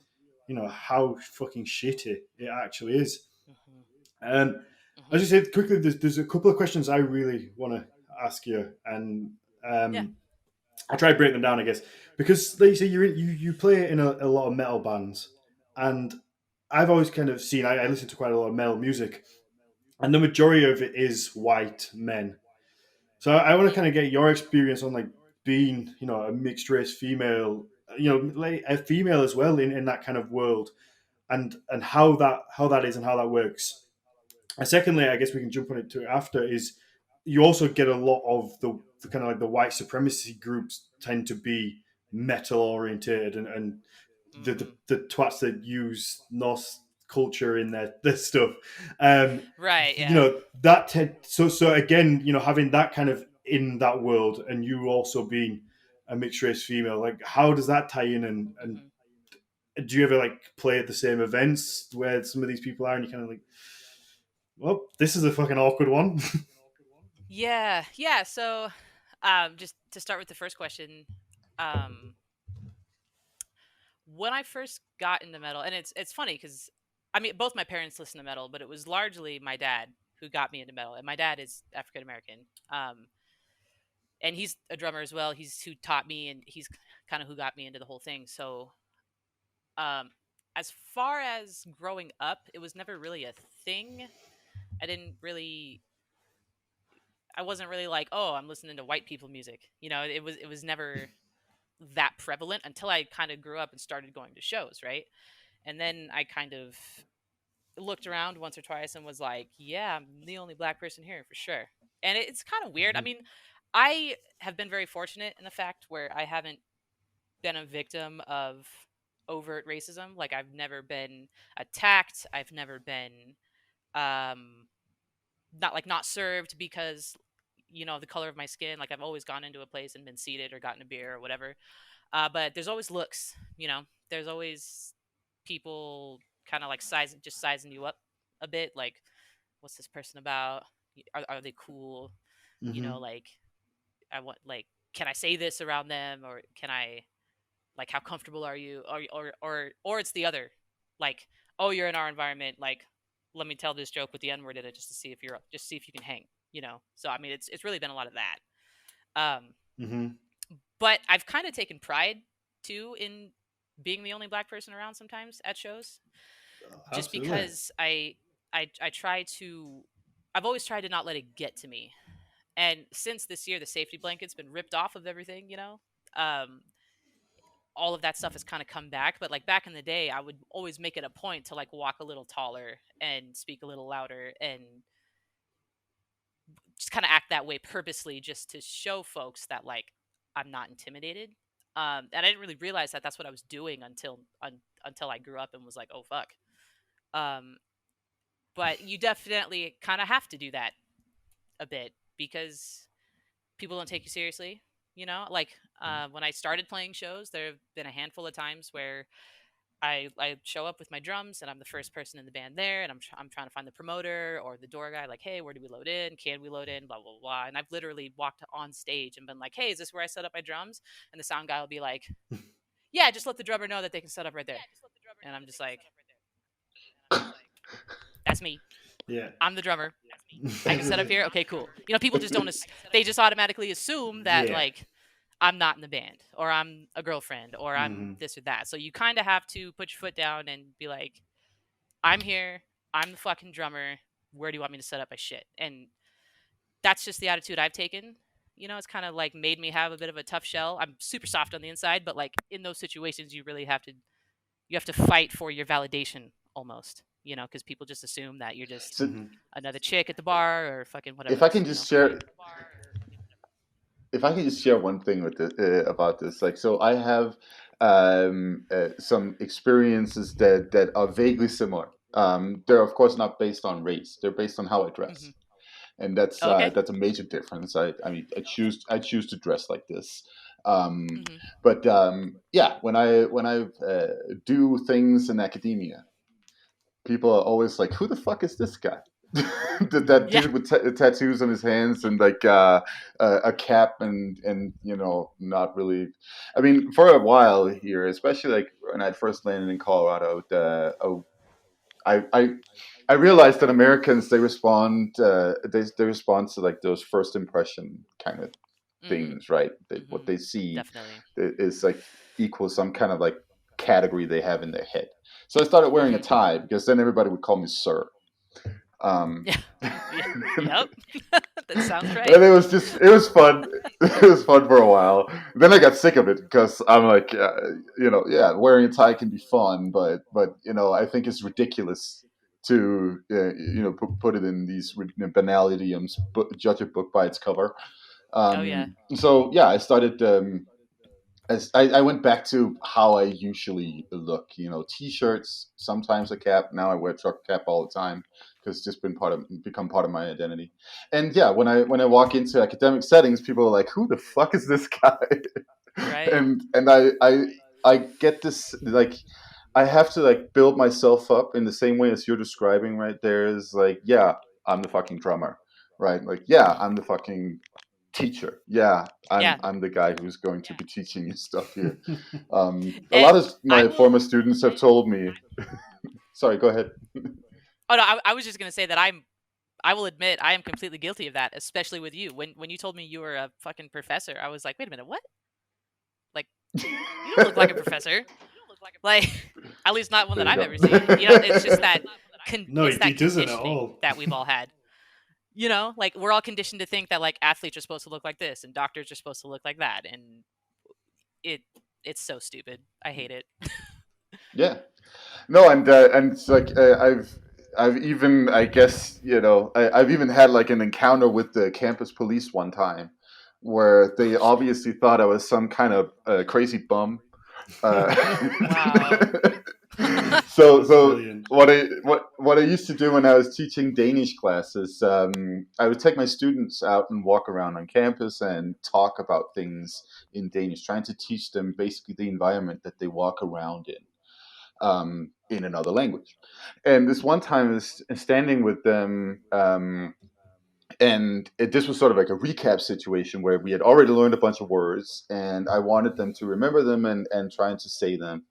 Speaker 1: how fucking shitty it actually is.
Speaker 3: Hmm.
Speaker 1: Um, as
Speaker 3: Hmm.
Speaker 1: you said quickly, there's a couple of questions I really want to ask you, and
Speaker 3: Yeah.
Speaker 1: I'll try to break them down, I guess, because like you say, you play in a lot of metal bands, and I've always kind of seen I listen to quite a lot of metal music, and the majority of it is white men. So I want to
Speaker 3: Mm.
Speaker 1: kind of get your experience on like being a mixed race female, like a female as well in that kind of world, and how that is and how that works. And secondly, I guess we can jump on it to after is you also get a lot of the kind of like the white supremacy groups tend to be metal oriented, and
Speaker 3: Hmm.
Speaker 1: the twats that use Norse culture in their stuff. Um,
Speaker 3: Right. Yeah.
Speaker 1: so again, having that kind of in that world, and you also being a mixed race female, like how does that tie in? And
Speaker 3: Hmm.
Speaker 1: do you ever like play at the same events where some of these people are, and you kind of like, well, this is a fucking awkward one.
Speaker 3: Yeah. Yeah. So, just to start with the first question, um, when I first got into metal, and it's funny because I mean both my parents listen to metal, but it was largely my dad who got me into metal, and my dad is African American, and he's a drummer as well. He's who taught me, and he's kind of who got me into the whole thing. So, um, as far as growing up, it was never really a thing. I didn't really, I wasn't really like, oh, I'm listening to white people music. It was never. that prevalent until I kind of grew up and started going to shows, right? And then I kind of looked around once or twice and was like, yeah, I'm the only black person here for sure. And it's kind of weird. I
Speaker 1: Mhm.
Speaker 3: mean, I have been very fortunate in the fact where I haven't been a victim of overt racism. Like, I've never been attacked. I've never been um not served because the color of my skin. Like, I've always gone into a place and been seated or gotten a beer or whatever. But there's always looks. There's always people kind of like sizing you up a bit. Like, what's this person about? Are they cool?
Speaker 1: Mhm.
Speaker 3: Like, I want, like, can I say this around them, or can I, like, how comfortable are you? Or it's the other, like, oh, you're in our environment, like, let me tell this joke with the N-word in it just to see if you can hang. So I mean, it's really been a lot of that. um
Speaker 1: Mhm.
Speaker 3: but I've kind of taken pride too in being the only black person around sometimes at shows, just
Speaker 1: Absolutely.
Speaker 3: because I try to, I've always tried to not let it get to me. And since this year the safety blanket's been ripped off of everything, um all of that stuff has kind of come back. But like back in the day, I would always make it a point to like walk a little taller and speak a little louder and just kind of act that way purposely, just to show folks that, like, I'm not intimidated. And I didn't really realize that that's what I was doing until I grew up and was like, oh fuck. Um, but you definitely kind of have to do that a bit because people don't take you seriously. Like, when I started playing shows, there have been a handful of times where I show up with my drums and I'm the first person in the band there, and I'm trying to find the promoter or the door guy, like, hey, where do we load in? Can we load in? Blah blah blah. And I've literally walked on stage and been like, hey, is this where I set up my drums? And the sound guy will be like, yeah, just let the drummer know that they can set up right there. And I'm just like, that's me.
Speaker 1: Yeah.
Speaker 3: I'm the drummer. I can set up here. Okay, cool. People just don't. They just automatically assume that,
Speaker 1: Yeah.
Speaker 3: like, I'm not in the band, or I'm a girlfriend, or I'm
Speaker 1: Mhm.
Speaker 3: this or that. So you kind of have to put your foot down and be like, I'm here. I'm the fucking drummer. Where do you want me to set up my shit? And that's just the attitude I've taken. It's kind of like made me have a bit of a tough shell. I'm super soft on the inside, but like in those situations, you really have to fight for your validation almost. Because people just assume that you're just
Speaker 2: So
Speaker 1: Mhm.
Speaker 3: another chick at the bar or fucking whatever
Speaker 2: if I
Speaker 3: else.
Speaker 2: can just share, if I can just share one thing with about this, like, so I have some experiences that are vaguely similar. They're of course not based on race; they're based on how I
Speaker 3: Hmm.
Speaker 2: dress, and
Speaker 3: Okay.
Speaker 2: that's a major difference. I mean, I choose to dress like this. Um,
Speaker 3: Hmm.
Speaker 2: but yeah, when I do things in academia, people are always like, "Who the fuck is this guy?" that
Speaker 3: Yeah.
Speaker 2: dude with tattoos on his hands and like a cap and not really. I mean, for a while here, especially like when I first landed in Colorado, I I realized that Americans they respond to like those first impression kind of
Speaker 3: Hmm.
Speaker 2: things, right? What
Speaker 3: Hmm.
Speaker 2: they see
Speaker 3: Definitely.
Speaker 2: is like equals some kind of like category they have in their head. So I started wearing a
Speaker 3: Hmm.
Speaker 2: tie because then everybody would call me sir. Um,
Speaker 3: Yeah. Yeah. Yep. That sounds right.
Speaker 2: and it was fun. It was fun for a while. Then I got sick of it because I'm like, yeah, wearing a tie can be fun, but I think it's ridiculous to put it in these banal idioms, judge a book by its cover.
Speaker 3: Oh yeah.
Speaker 2: So yeah, I started. As I went back to how I usually look, t-shirts, sometimes a cap. Now I wear a trucker cap all the time because it's just become part of my identity. And yeah, when I walk into academic settings, people are like, "Who the fuck is this guy?"
Speaker 3: Right.
Speaker 2: And I get this, like, I have to like build myself up in the same way as you're describing right there. Is like, yeah, I'm the fucking drummer, right? Like, yeah,
Speaker 3: Hmm.
Speaker 2: I'm the fucking teacher. Yeah, I'm
Speaker 3: Yeah.
Speaker 2: I'm the guy who's going to be teaching you stuff here. A lot
Speaker 3: And
Speaker 2: of
Speaker 3: I
Speaker 2: my former
Speaker 3: will.
Speaker 2: students have told me. Sorry, go ahead.
Speaker 3: Oh no, I was just gonna say that I will admit I am completely guilty of that, especially with you. When you told me you were a fucking professor, I was like, wait a minute, what? Like, you don't look like a professor. Like, at least not one
Speaker 2: There
Speaker 3: that
Speaker 2: you
Speaker 3: I've
Speaker 2: go.
Speaker 3: ever seen. It's just that
Speaker 1: No,
Speaker 3: it's
Speaker 1: he
Speaker 3: that
Speaker 1: doesn't at
Speaker 3: conditioning
Speaker 1: all.
Speaker 3: that we've all had. Like, we're all conditioned to think that like athletes are supposed to look like this and doctors are supposed to look like that, and it it's so stupid. I hate it.
Speaker 2: Yeah. No, and it's like I've even, I guess, I've even had like an encounter with the campus police one time, where they obviously thought I was some kind of crazy bum. Uh,
Speaker 3: Wow.
Speaker 2: so
Speaker 1: That's
Speaker 2: so
Speaker 1: brilliant.
Speaker 2: what I used to do when I was teaching Danish classes, I would take my students out and walk around on campus and talk about things in Danish, trying to teach them basically the environment that they walk around in another language. And this one time, I was standing with them, and this was sort of like a recap situation where we had already learned a bunch of words, and I wanted them to remember them and trying to say them.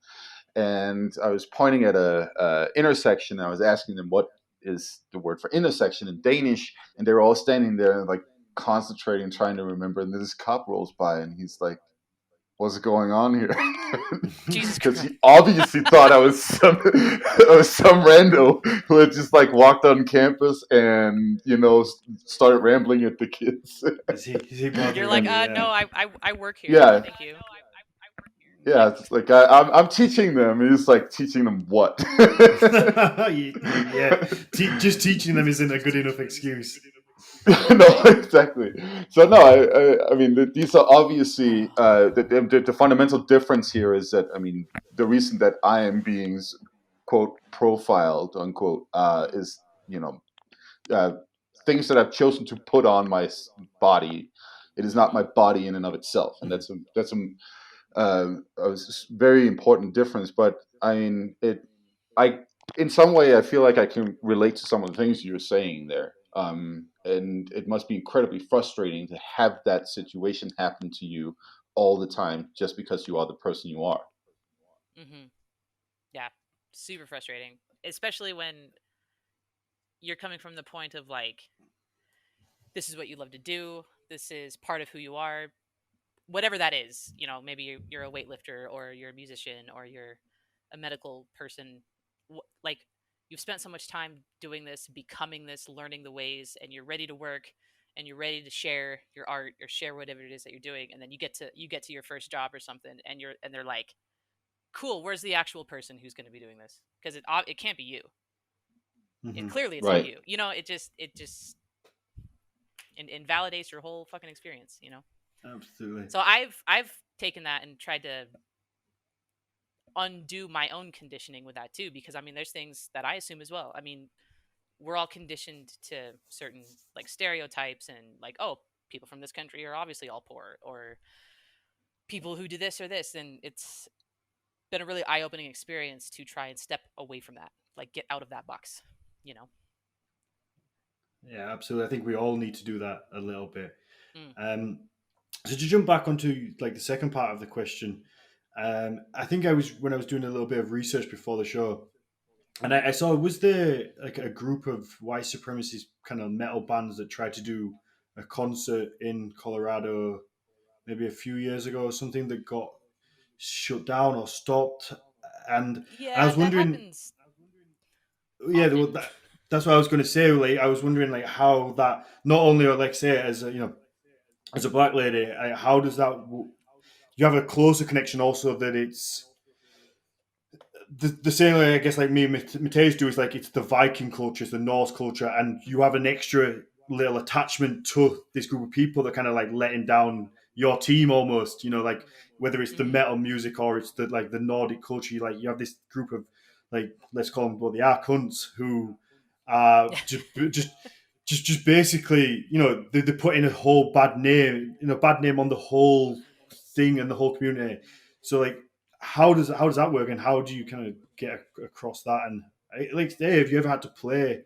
Speaker 2: And I was pointing at a intersection. And I was asking them what is the word for intersection in Danish, and they were all standing there and like concentrating, trying to remember. And this cop rolls by, and he's like, "What's going on here?"
Speaker 3: Jesus
Speaker 2: Because
Speaker 3: Christ.
Speaker 2: he obviously thought I was some rando who had just like walked on campus and started rambling at the kids.
Speaker 1: Is he
Speaker 3: You're
Speaker 1: bothering
Speaker 3: like,
Speaker 1: you?
Speaker 3: no,
Speaker 1: Yeah.
Speaker 3: I work here.
Speaker 2: Yeah,
Speaker 3: Thank you.
Speaker 2: yeah. It's like I'm teaching them. And he's like, teaching them what?
Speaker 1: Yeah. Just teaching them isn't a good enough excuse.
Speaker 2: No, exactly. So no, I mean, these are obviously the fundamental difference here is that, I mean, the reason that I am being quote profiled unquote is, you know uh, things that I've chosen to put on my body. It is not my body in and of itself, and that's a very important difference. But I mean, I in some way I feel like I can relate to some of the things you're saying there. And it must be incredibly frustrating to have that situation happen to you all the time just because you are the person you are.
Speaker 3: Hmm. Yeah, super frustrating, especially when you're coming from the point of like, this is what you love to do. This is part of who you are, whatever that is. Maybe you're a weightlifter, or you're a musician, or you're a medical person. Like, you've spent so much time doing this, becoming this, learning the ways, and you're ready to work, and you're ready to share your art or share whatever it is that you're doing, and then you get to your first job or something, and they're like, cool, where's the actual person who's going to be doing this? Because it can't be you.
Speaker 1: Hmm.
Speaker 3: Clearly it's not
Speaker 2: Right.
Speaker 3: you. It just invalidates your whole fucking experience.
Speaker 1: Absolutely.
Speaker 3: So I've taken that and tried to undo my own conditioning with that too, because I mean, there's things that I assume as well. I mean, we're all conditioned to certain like stereotypes, and like, oh, people from this country are obviously all poor, or people who do this or this, and it's been a really eye-opening experience to try and step away from that, like get out of that box.
Speaker 1: Yeah, absolutely. I think we all need to do that a little bit.
Speaker 3: Mm.
Speaker 1: Um, so to jump back onto like the second part of the question, I think when I was doing a little bit of research before the show, and I saw, was there like a group of white supremacist kind of metal bands that tried to do a concert in Colorado maybe a few years ago or something, that got shut down or stopped, and I
Speaker 3: Yeah,
Speaker 1: was
Speaker 3: that
Speaker 1: wondering,
Speaker 3: happens
Speaker 1: yeah,
Speaker 3: often.
Speaker 1: that's what I was going to say. Like, I was wondering, like, how that, not only, like, say, as a, as a black lady, how does that? You have a closer connection, also, that it's the same way, I guess, like me and Mateus do, is like it's the Viking culture, it's the Norse culture, and you have an extra little attachment to this group of people that kind of like letting down your team almost, like whether it's the
Speaker 3: Hmm.
Speaker 1: metal music or it's the Nordic culture. You have this group of, like, let's call them, well, the Arkunts, who are just basically, they put in a whole bad name on the whole thing and the whole community. So, like, how does that work, and how do you kind of get across that? And like, hey, have you ever had to play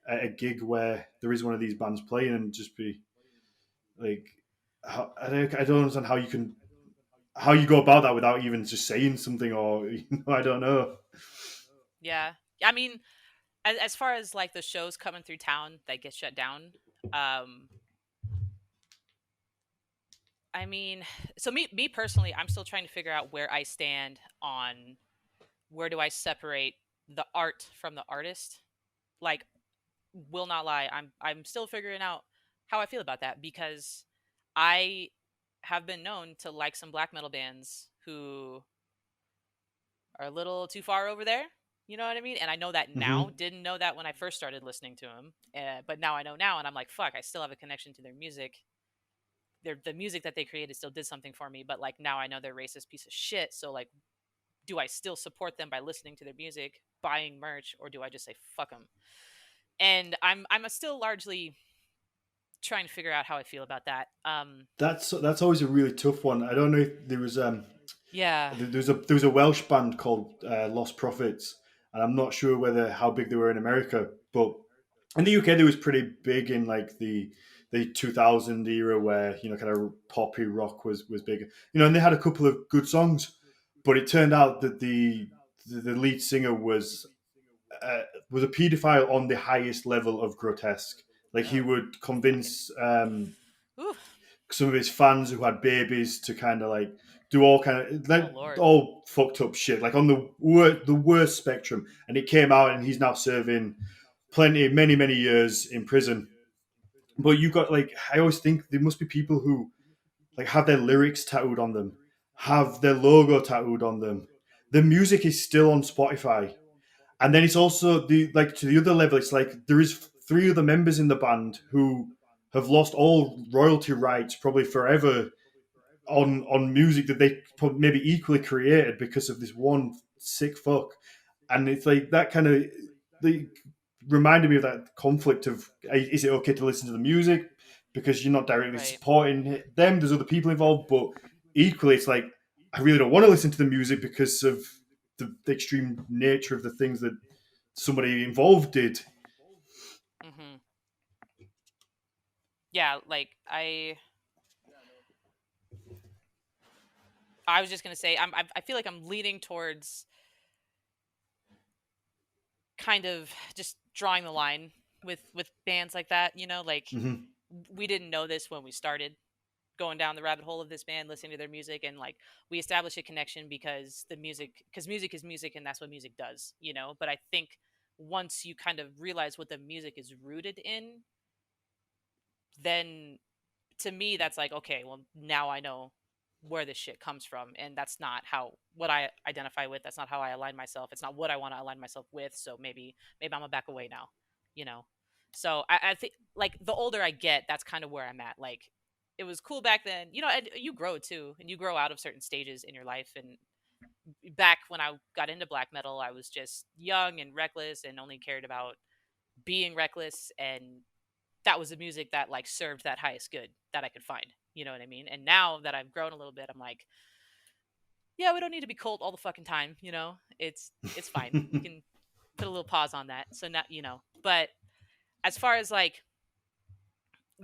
Speaker 1: at a gig where there is one of these bands playing, and just be like, I don't understand how you go about that without even just saying something, or I don't know.
Speaker 3: Yeah, I mean, as far as like the shows coming through town that get shut down, um, I mean, so me personally, I'm still trying to figure out where I stand on where do I separate the art from the artist. Like, will not lie, I'm still figuring out how I feel about that, because I have been known to like some black metal bands who are a little too far over there. You know what I mean? And I know that now.
Speaker 1: Mm-hmm.
Speaker 3: Didn't know that when I first started listening to them, but now I know now, and I'm like, fuck, I still have a connection to their music. The music that they created still did something for me, but like now I know they're racist piece of shit. So like, do I still support them by listening to their music, buying merch, or do I just say fuck them? And I'm still largely trying to figure out how I feel about that.
Speaker 1: That's always a really tough one. I don't know if there was
Speaker 3: Yeah.
Speaker 1: there was a Welsh band called Lost Prophets, and I'm not sure whether how big they were in America, but in the UK they was pretty big in like the 2000 era where kind of poppy rock was big. And they had a couple of good songs, but it turned out that the lead singer was a paedophile on the highest level of grotesque. Like he
Speaker 3: Oh,
Speaker 1: would
Speaker 3: fucking.
Speaker 1: convince
Speaker 3: Ooh.
Speaker 1: some of his fans who had babies to kind of like do all kind of
Speaker 3: Oh
Speaker 1: like
Speaker 3: lord.
Speaker 1: all fucked up shit, like on the worst spectrum. And it came out, and he's now serving many years in prison. But you got like, I always think there must be people who like have their lyrics tattooed on them, have their logo tattooed on them. The music is still on Spotify, and then it's also the like to the other level. It's like there is three other members in the band who have lost all royalty rights probably forever on music that they maybe equally created because of this one sick fuck. And it's like that kind of they reminded me of that conflict of, is it okay to listen to the music because you're not directly
Speaker 3: Right.
Speaker 1: supporting them? There's other people involved, but equally it's like I really don't want to listen to the music because of the extreme nature of the things that somebody involved did.
Speaker 3: Mm-hmm. Yeah, like I was just gonna say I feel like I'm leaning towards kind of just drawing the line with bands like that. Like
Speaker 1: Mm-hmm.
Speaker 3: we didn't know this when we started going down the rabbit hole of this band, listening to their music, and like we established a connection because music is music, and that's what music does. But I think once you kind of realize what the music is rooted in, then to me that's like, okay, well now I know where this shit comes from, and that's not how what I identify with. That's not how I align myself. It's not what I want to align myself with. So maybe I'm gonna back away now, you know. So I think like the older I get, that's kind of where I'm at. Like it was cool back then, and you grow too, and you grow out of certain stages in your life. And back when I got into black metal, I was just young and reckless and only cared about being reckless, and that was the music that like served that highest good that I could find. You know what I mean? And now that I've grown a little bit, I'm like, yeah, we don't need to be cold all the fucking time. It's fine. We can put a little pause on that. So now, but as far as like,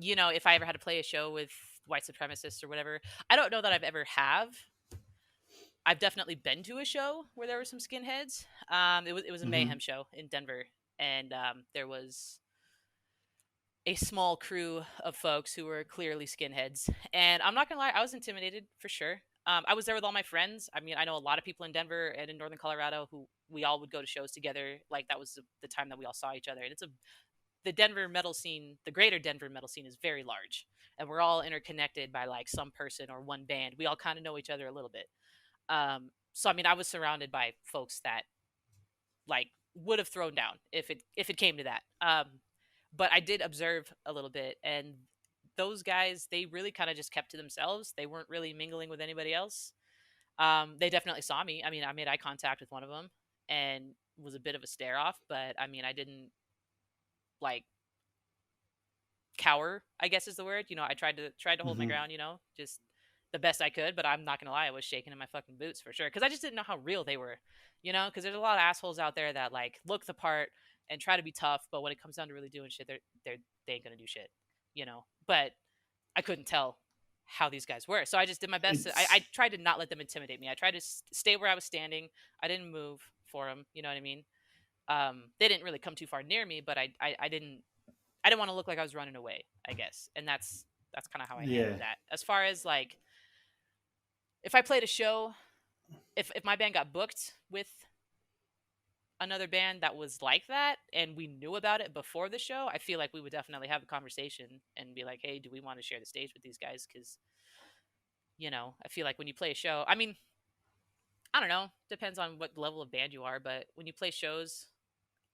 Speaker 3: if I ever had to play a show with white supremacists or whatever, I don't know that I've ever have. I've definitely been to a show where there were some skinheads. It was a mayhem
Speaker 1: Mm-hmm.
Speaker 3: show in Denver, and there was a small crew of folks who were clearly skinheads. And I'm not gonna lie, I was intimidated for sure. I was there with all my friends. I mean, I know a lot of people in Denver and in Northern Colorado who we all would go to shows together. Like that was the time that we all saw each other. And the Denver metal scene, the greater Denver metal scene is very large, and we're all interconnected by like some person or one band. We all kind of know each other a little bit. So I mean, I was surrounded by folks that like would have thrown down if it came to that. But I did observe a little bit, and those guys, they really kind of just kept to themselves. They weren't really mingling with anybody else. They definitely saw me. I mean, I made eye contact with one of them, and was a bit of a stare off. But I mean, I didn't like cower, I guess is the word. I tried to hold my
Speaker 1: Mm-hmm.
Speaker 3: ground. Just the best I could. But I'm not gonna lie, I was shaking in my fucking boots for sure because I just didn't know how real they were. Because there's a lot of assholes out there that like look the part and try to be tough, but when it comes down to really doing shit, they ain't gonna do shit. But I couldn't tell how these guys were, so I just did my best. I
Speaker 1: It's
Speaker 3: tried to not let them intimidate me. I tried to stay where I was standing. I didn't move for them. You know what I mean? They didn't really come too far near me, but I didn't want to look like I was running away, I guess. And that's kind of how I handled
Speaker 1: yeah.
Speaker 3: that. As far as like if I played a show, if my band got booked with another band that was like that and we knew about it before the show, I feel like we would definitely have a conversation and be like, "Hey, do we want to share the stage with these guys?" Cuz I feel like when you play a show, I mean, I don't know, depends on what level of band you are, but when you play shows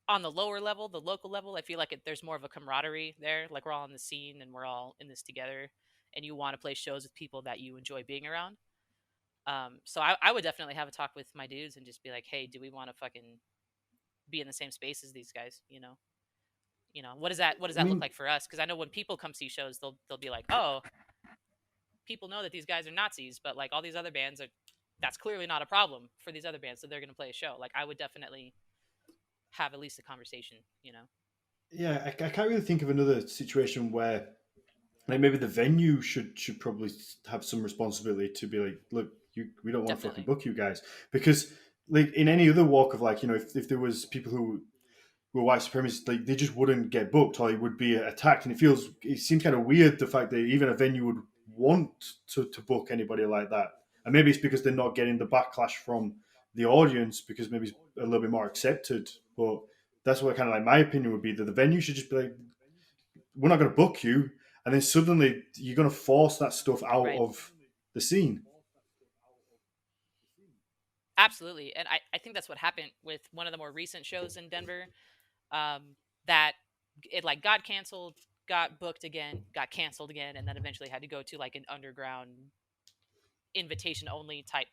Speaker 3: on the lower level, the local level, I feel like there's more of a camaraderie there. Like we're all in the scene and we're all in this together, and you want to play shows with people that you enjoy being around. So I would definitely have a talk with my dudes and just be like, hey, do we want to fucking be in the same space as these guys? What does that
Speaker 1: I
Speaker 3: look
Speaker 1: mean,
Speaker 3: like for us? Because I know when people come see shows, they'll be like, oh, people know that these guys are Nazis, but like all these other bands are, that's clearly not a problem for these other bands, so they're gonna play a show. Like I would definitely have at least a conversation.
Speaker 1: yeah, I can't really think of another situation where like maybe the venue should probably have some responsibility to be like, look, we don't want to fucking
Speaker 3: Definitely.
Speaker 1: book you guys, because like in any other walk of like, if there was people who were white supremacists, like they just wouldn't get booked or it would be attacked, and it seems kind of weird the fact that even a venue would want to book anybody like that, and maybe it's because they're not getting the backlash from the audience because maybe it's a little bit more accepted, but that's what kind of like my opinion would be, that the venue should just be like, we're not going to book you, and then suddenly you're going to force that stuff out
Speaker 3: Right.
Speaker 1: of the scene.
Speaker 3: Absolutely. And I think that's what happened with one of the more recent shows in Denver. That it like got canceled, got booked again, got canceled again, and then eventually had to go to like an underground invitation only type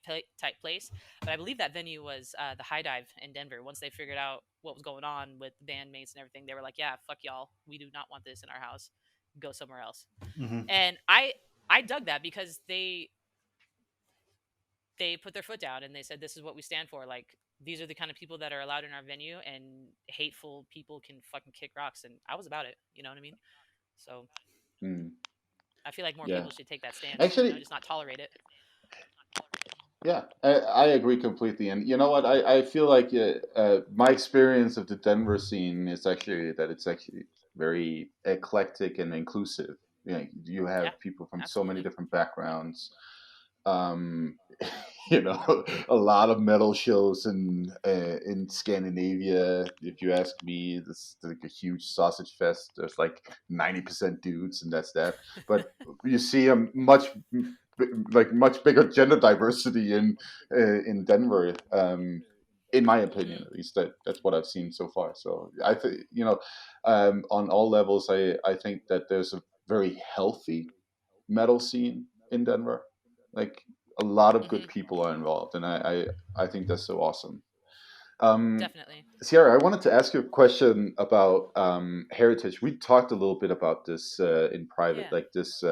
Speaker 3: place. But I believe that venue was the High Dive in Denver. Once they figured out what was going on with bandmates and everything, they were like, yeah, fuck y'all, we do not want this in our house, go somewhere else.
Speaker 1: Mm-hmm.
Speaker 3: And I dug that because they put their foot down and they said, this is what we stand for. Like, these are the kind of people that are allowed in our venue, and hateful people can fucking kick rocks. And I was about it. You know what I mean? So
Speaker 2: Mm,
Speaker 3: I feel like more
Speaker 2: yeah.
Speaker 3: people should take that stance,
Speaker 2: Actually,
Speaker 3: just not tolerate it.
Speaker 2: yeah, I agree completely. And you know what? I feel like my experience of the Denver scene is actually that it's actually very eclectic and inclusive. You
Speaker 3: Yeah,
Speaker 2: have people from so many
Speaker 3: absolutely.
Speaker 2: different backgrounds. Um, a lot of metal shows in Scandinavia. If you ask me, this is like a huge sausage fest. There's like 90% dudes, and that's that. But you see a much bigger gender diversity in Denver. In my opinion,
Speaker 3: Hmm.
Speaker 2: at least that's what I've seen so far. So I think on all levels, I think that there's a very healthy metal scene in Denver. Like a lot of good
Speaker 3: Hmm.
Speaker 2: people are involved, and I think that's so awesome. Um,
Speaker 3: Definitely.
Speaker 2: Sierra, I wanted to ask you a question about heritage. We talked a little bit about this in private,
Speaker 3: Yeah.
Speaker 2: like this.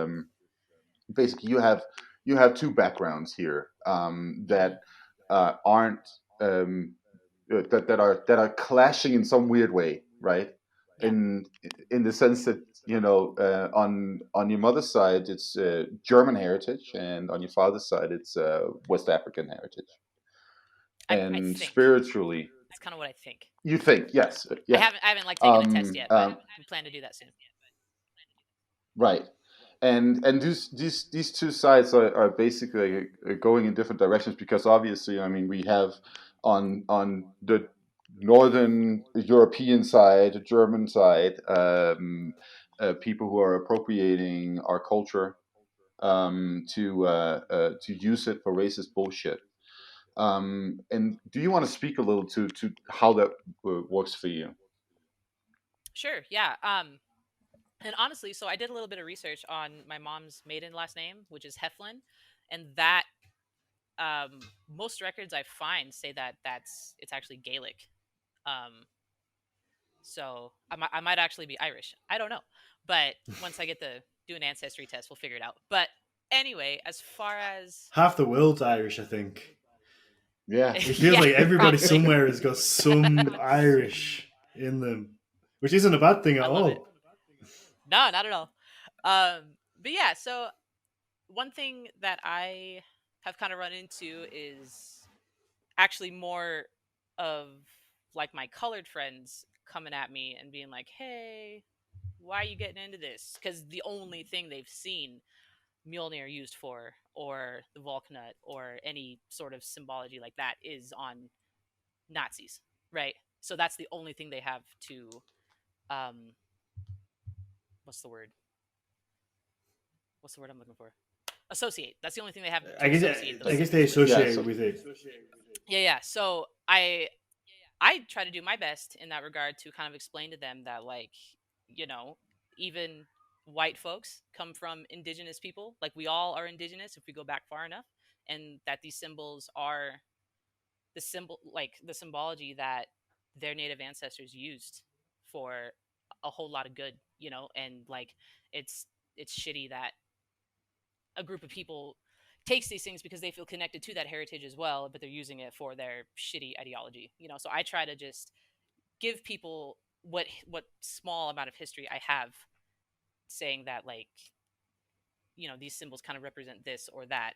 Speaker 2: Basically, you have two backgrounds here
Speaker 3: Hmm.
Speaker 2: that aren't that are clashing in some weird way, right?
Speaker 3: Yeah.
Speaker 2: In in the sense that on your mother's side it's German heritage, and on your father's side it's West African heritage.
Speaker 3: I
Speaker 2: And
Speaker 3: think
Speaker 2: spiritually,
Speaker 3: it's kind of what I think.
Speaker 2: you think yes,
Speaker 3: I
Speaker 2: yeah,
Speaker 3: haven't like taken a test yet, but we plan to do that soon.
Speaker 2: right. And these two sides are basically going in different directions, because obviously, I mean, we have on the northern European side, the German side, people who are appropriating our culture to use it for racist bullshit. And do you want to speak a little to how that works for you?
Speaker 3: Sure. Yeah. And honestly, so I did a little bit of research on my mom's maiden last name, which is Heflin, and that most records I find say that it's actually Gaelic. Um, so I might actually be Irish. I don't know, but once I get to do an ancestry test, we'll figure it out. But anyway, as far as
Speaker 1: Half the world's Irish, I think.
Speaker 2: Yeah,
Speaker 1: It feels
Speaker 3: yeah,
Speaker 1: like everybody
Speaker 3: probably.
Speaker 1: somewhere has got some Irish in them, which isn't a bad thing at
Speaker 3: I love it.
Speaker 1: all.
Speaker 3: No, not at all. But yeah, so one thing that I have kind of run into is actually more of like my colored friends coming at me and being like, "Hey, why are you getting into this?" Because the only thing they've seen Mjolnir used for, or the Volknut, or any sort of symbology like that, is on Nazis, right? So that's the only thing they have to, what's the word? What's the word I'm looking for? associate. That's the only thing they have
Speaker 1: I
Speaker 3: to
Speaker 1: guess
Speaker 3: associate those
Speaker 1: I guess they
Speaker 3: symbols with.
Speaker 1: associate
Speaker 2: so
Speaker 1: with it.
Speaker 3: Yeah. So I try to do my best in that regard to kind of explain to them that, like, you know, even white folks come from indigenous people. Like, we all are indigenous if we go back far enough, and that these symbols are the symbology that their native ancestors used for a whole lot of good, and like it's it's shitty that a group of people takes these things because they feel connected to that heritage as well, but they're using it for their shitty ideology. So I try to just give people what small amount of history I have, saying that, like, these symbols kind of represent this or that.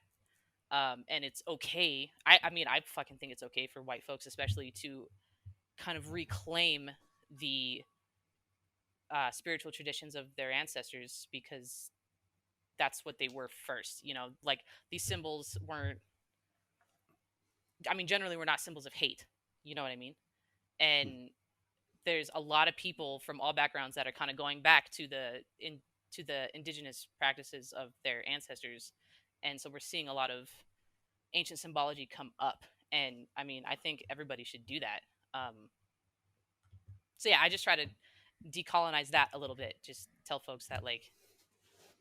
Speaker 3: And it's okay. I mean, I fucking think it's okay for white folks, especially, to kind of reclaim the spiritual traditions of their ancestors, because that's what they were first. Like, these symbols weren't. I mean, generally, were not symbols of hate. You know what I mean? And there's a lot of people from all backgrounds that are kind of going back to the indigenous practices of their ancestors, and so we're seeing a lot of ancient symbology come up. And I mean, I think everybody should do that. So yeah, I just try to decolonize that a little bit. Just tell folks that, like,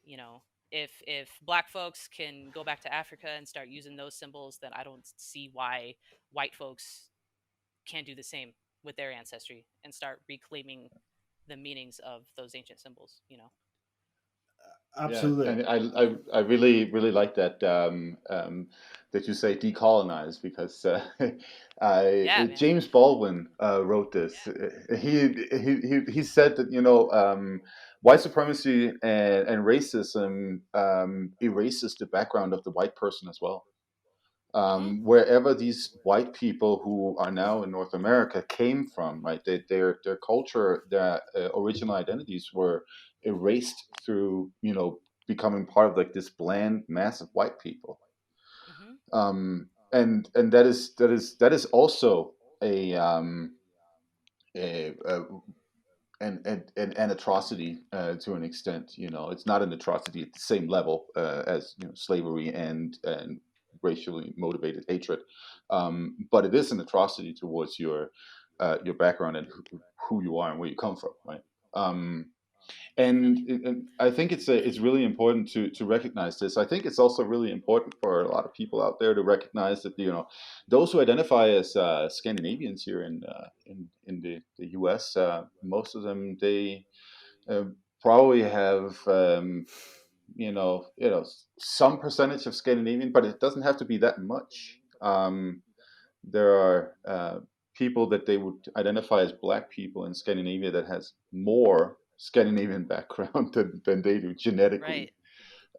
Speaker 3: you know, if black folks can go back to Africa and start using those symbols, then I don't see why white folks can't do the same with their ancestry and start reclaiming the meanings of those ancient symbols.
Speaker 2: yeah,
Speaker 1: Absolutely.
Speaker 2: and I really like that that you say decolonize, because
Speaker 3: Yeah, man.
Speaker 2: James Baldwin wrote this. He said that, white supremacy and racism erases the background of the white person as well.
Speaker 3: Hmm.
Speaker 2: Wherever these white people who are now in North America came from, right? Their culture, their original identities were erased through, becoming part of, like, this bland mass of white people.
Speaker 3: Hmm.
Speaker 2: And that is also a um, a an atrocity, to an extent. It's not an atrocity at the same level as, slavery and racially motivated hatred, but it is an atrocity towards your background and who you are and where you come from, right? Um, and,
Speaker 3: Definitely.
Speaker 2: and I think it's really important to recognize this. I think it's also really important for a lot of people out there to recognize that, those who identify as Scandinavians here in the U.S., most of them, they uh, probably have, some percentage of Scandinavian, but it doesn't have to be that much. There are people that they would identify as black people in Scandinavia that has more Scandinavian background than they do
Speaker 3: Right.
Speaker 2: genetically.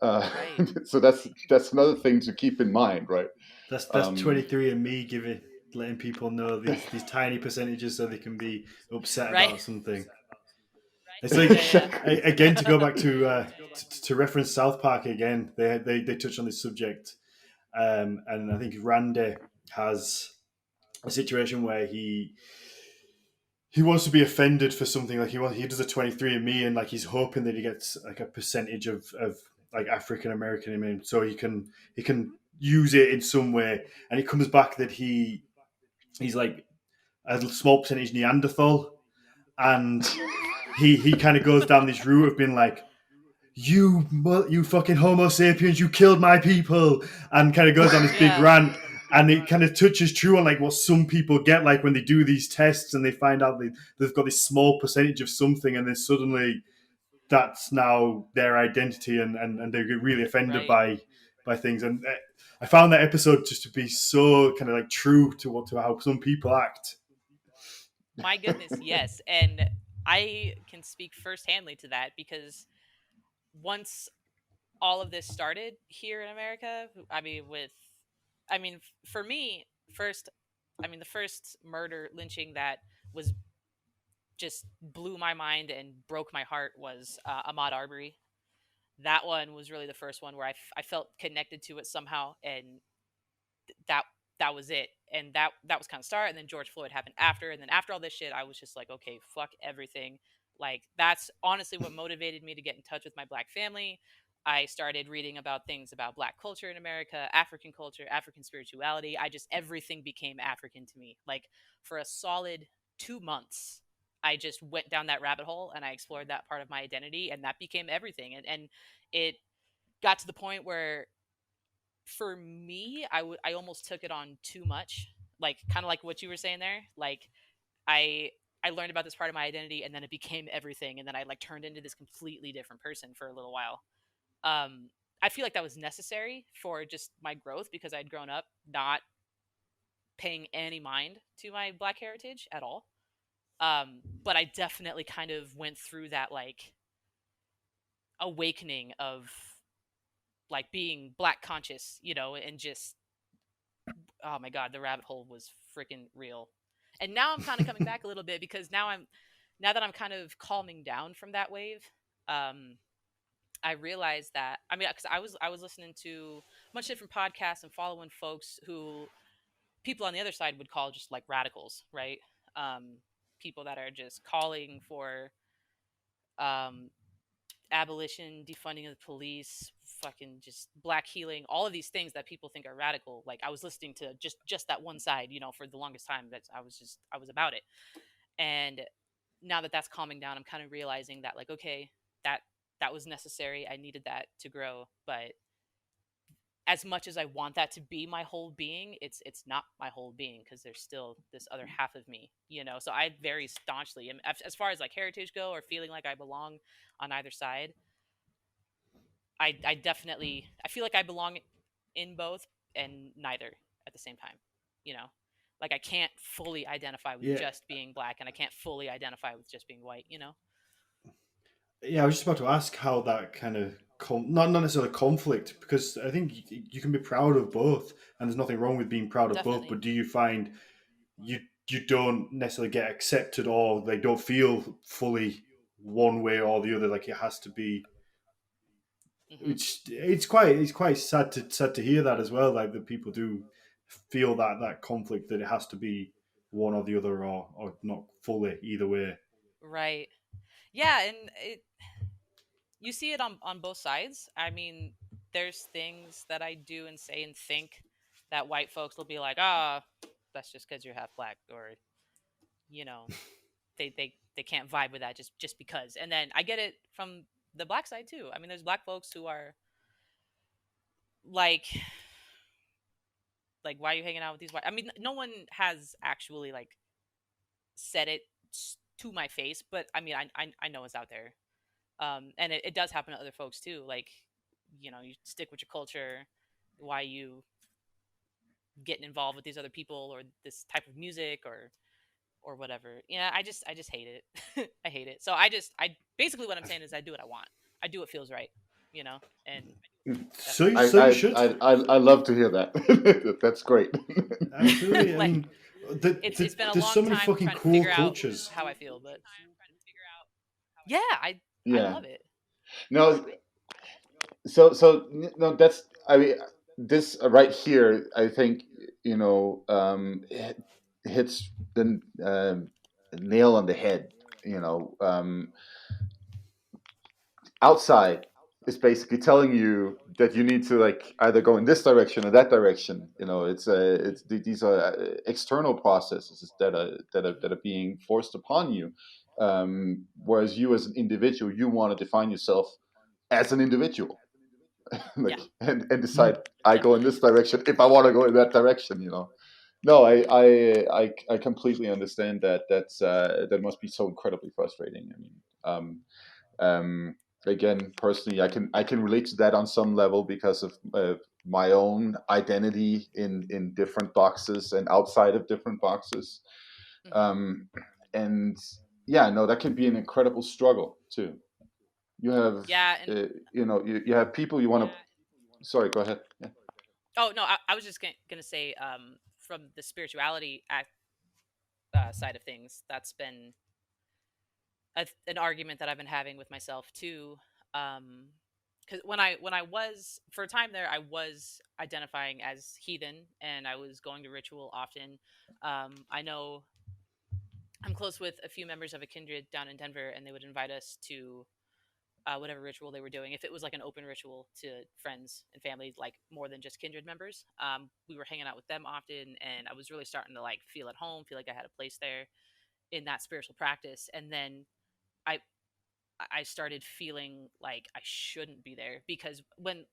Speaker 2: Uh,
Speaker 3: Right.
Speaker 2: so that's another thing to keep in mind, right?
Speaker 1: That's
Speaker 2: Um,
Speaker 1: 23 and me letting people know these tiny percentages so they can be upset
Speaker 3: Right.
Speaker 1: about something. It's like,
Speaker 3: Yeah.
Speaker 2: exactly.
Speaker 1: again, to go back to reference South Park again. They touch on this subject, and I think Randy has a situation where he wants to be offended for something. Like, he does a 23andMe, and like he's hoping that he gets like a percentage of like African American in him, so he can use it in some way. And it comes back that he's like a small percentage Neanderthal, and he kind of goes down this route of being like, you fucking Homo sapiens, you killed my people, and kind of goes on this big
Speaker 3: Yeah.
Speaker 1: rant. And it kind of touches true on like what some people get, like when they do these tests and they find out they've got this small percentage of something, and then suddenly that's now their identity, and they get really offended
Speaker 3: Right.
Speaker 1: by things. And I found that episode just to be so kind of like true to how some people act.
Speaker 3: My goodness, yes. And I can speak firsthandly to that, because once all of this started here in America, I mean, for me, first, I mean, the first murder lynching that was just blew my mind and broke my heart was Ahmaud Arbery. That one was really the first one where I felt connected to it somehow, and that that was it. And that was kind of start. And then George Floyd happened after, and then after all this shit, I was just like, okay, fuck everything. Like, that's honestly what motivated me to get in touch with my black family. I started reading about things about Black culture in America, African culture, African spirituality. Everything became African to me. Like, for a solid 2 months, I just went down that rabbit hole and I explored that part of my identity, and that became everything. And it got to the point where, for me, I almost took it on too much. Like, kind of like what you were saying there. Like, I I learned about this part of my identity, and then it became everything, and then I like turned into this completely different person for a little while. um, I feel like that was necessary for just my growth, because I'd grown up not paying any mind to my Black heritage at all. But I definitely kind of went through that like awakening of like being Black conscious, and just, oh my God, the rabbit hole was freaking real. And now I'm kind of coming back a little bit, because now that I'm kind of calming down from that wave. um, I realized that, I mean, because I was listening to a bunch of different podcasts and following folks who people on the other side would call just like radicals, right? Um, People that are just calling for um, abolition, defunding of the police, fucking just Black healing, all of these things that people think are radical. Like, I was listening to just that one side, for the longest time. That I was about it. And now that that's calming down, I'm kind of realizing that, like, okay, that that was necessary. I needed that to grow. But as much as I want that to be my whole being, it's not my whole being, because there's still this other half of me. So I very staunchly, as far as like heritage go, or feeling like I belong on either side, I definitely, I feel like I belong in both and neither at the same time. You know, like, I can't fully identify with
Speaker 1: Yeah,
Speaker 3: just being Black, and I can't fully identify with just being white.
Speaker 1: yeah. I was just about to ask how that kind of not necessarily conflict, because I think you can be proud of both, and there's nothing wrong with being proud of both.
Speaker 3: Definitely.
Speaker 1: But do you find you you don't necessarily get accepted, or they don't feel fully one way or the other? Like, it has to be.
Speaker 3: Hmm.
Speaker 1: It's quite sad to hear that as well. Like, that people do feel that conflict, that it has to be one or the other, or not fully either way.
Speaker 3: Right. Yeah, and you see it on both sides. I mean, there's things that I do and say and think that white folks will be like, "Ah, that's just because you're half Black," or you know, they can't vibe with that just because. And then I get it from the Black side too. I mean, there's Black folks who are like, why are you hanging out with these white? I mean, no one has actually like said it to my face, but I mean, I know it's out there. And it does happen to other folks too. Like, you stick with your culture. Why you getting involved with these other people or this type of music or whatever? Yeah, I just hate it. I hate it. So I basically, what I'm saying is, I do what I want. I do what feels right. You know, and that's
Speaker 1: So
Speaker 3: how I
Speaker 1: so
Speaker 3: feel.
Speaker 1: you should.
Speaker 2: I love to hear that. That's great.
Speaker 1: Absolutely. I
Speaker 3: Like,
Speaker 1: mean,
Speaker 3: it's been a
Speaker 1: there's so
Speaker 3: long
Speaker 1: many
Speaker 3: time
Speaker 1: fucking
Speaker 3: trying to
Speaker 1: cool
Speaker 3: figure out
Speaker 1: cultures.
Speaker 3: how I feel, but yeah, I
Speaker 2: Yeah.
Speaker 3: love it.
Speaker 2: No. So no. That's, I mean, this right here. I think, hits the nail on the head. You know, outside is basically telling you that you need to, like, either go in this direction or that direction. These are external processes that
Speaker 3: Hmm.
Speaker 2: are being forced upon you. Whereas you, as an individual, you want to define yourself as an individual,
Speaker 3: Yeah,
Speaker 2: like, and
Speaker 1: Hmm.
Speaker 2: decide, I go in
Speaker 3: definitely.
Speaker 2: this direction if I want to go in that direction. No, I completely understand that. That must be so incredibly frustrating. I mean, again, personally, I can relate to that on some level, because of my own identity in different boxes and outside of different boxes.
Speaker 3: Hmm.
Speaker 2: um, and yeah, no, that can be an incredible struggle too. You have,
Speaker 3: Yeah, and
Speaker 2: you have people you want to. Sorry, go ahead. Yeah.
Speaker 3: oh no, I was just gonna say, from the spirituality side of things, that's been an argument that I've been having with myself too. Because when I was, for a time there, I was identifying as heathen, and I was going to ritual often. I know I'm close with a few members of a kindred down in Denver, and they would invite us to whatever ritual they were doing. If it was like an open ritual to friends and family, like more than just kindred members, we were hanging out with them often, and I was really starting to like feel at home, feel like I had a place there in that spiritual practice. And then I I started feeling like I shouldn't be there, because when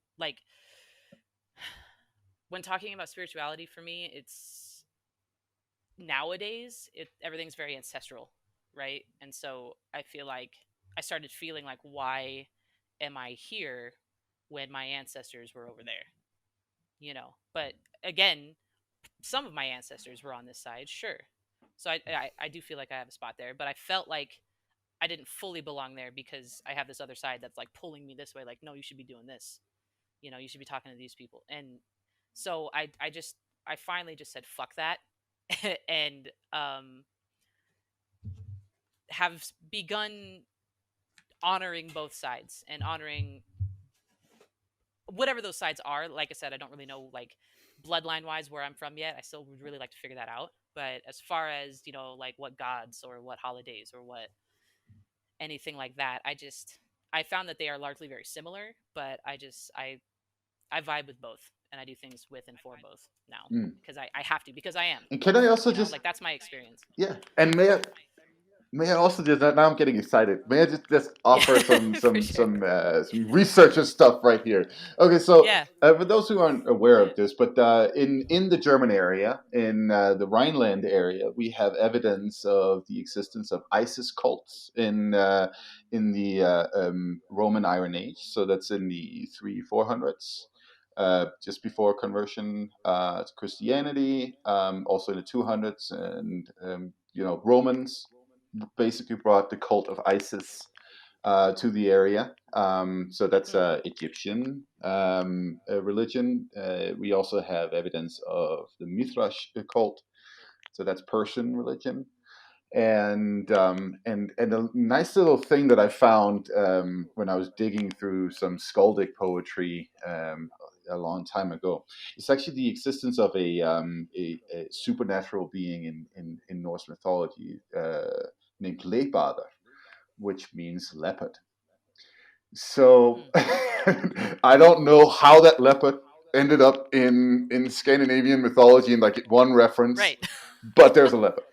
Speaker 3: talking about spirituality for me, it's nowadays everything's very ancestral, right? And so I feel like I started feeling like, why am I here when my ancestors were over there? But again, some of my ancestors were on this side, sure. So I do feel like I have a spot there, but I felt like I didn't fully belong there because I have this other side that's like pulling me this way, like, no, you should be doing this. You should be talking to these people. And so I finally just said fuck that, and have begun honoring both sides and honoring whatever those sides are. Like I said, I don't really know, like, bloodline wise where I'm from yet. I still would really like to figure that out. But as far as, like what gods or what holidays or what anything like that, I found that they are largely very similar, but I vibe with both, and I do things with and for both now, because I have to, because I am.
Speaker 2: And can I also
Speaker 3: like, that's my experience.
Speaker 2: Yeah, and may I also just, now I'm getting excited. May I just offer some research and stuff right here? Okay, so
Speaker 3: Yeah.
Speaker 2: for those who aren't aware of this, but in the German area, in the Rhineland area, we have evidence of the existence of Isis cults in the Roman Iron Age. So that's in the 300-400s. Just before conversion to Christianity, also in the 200s, and Romans basically brought the cult of Isis to the area. So that's Egyptian religion. We also have evidence of the Mithra cult. So that's Persian religion. And a nice little thing that I found when I was digging through some skaldic poetry a long time ago, it's actually the existence of a supernatural being in Norse mythology named Legbada, which means leopard. So I don't know how that leopard ended up in Scandinavian mythology in like one reference,
Speaker 3: right?
Speaker 2: But there's a leopard.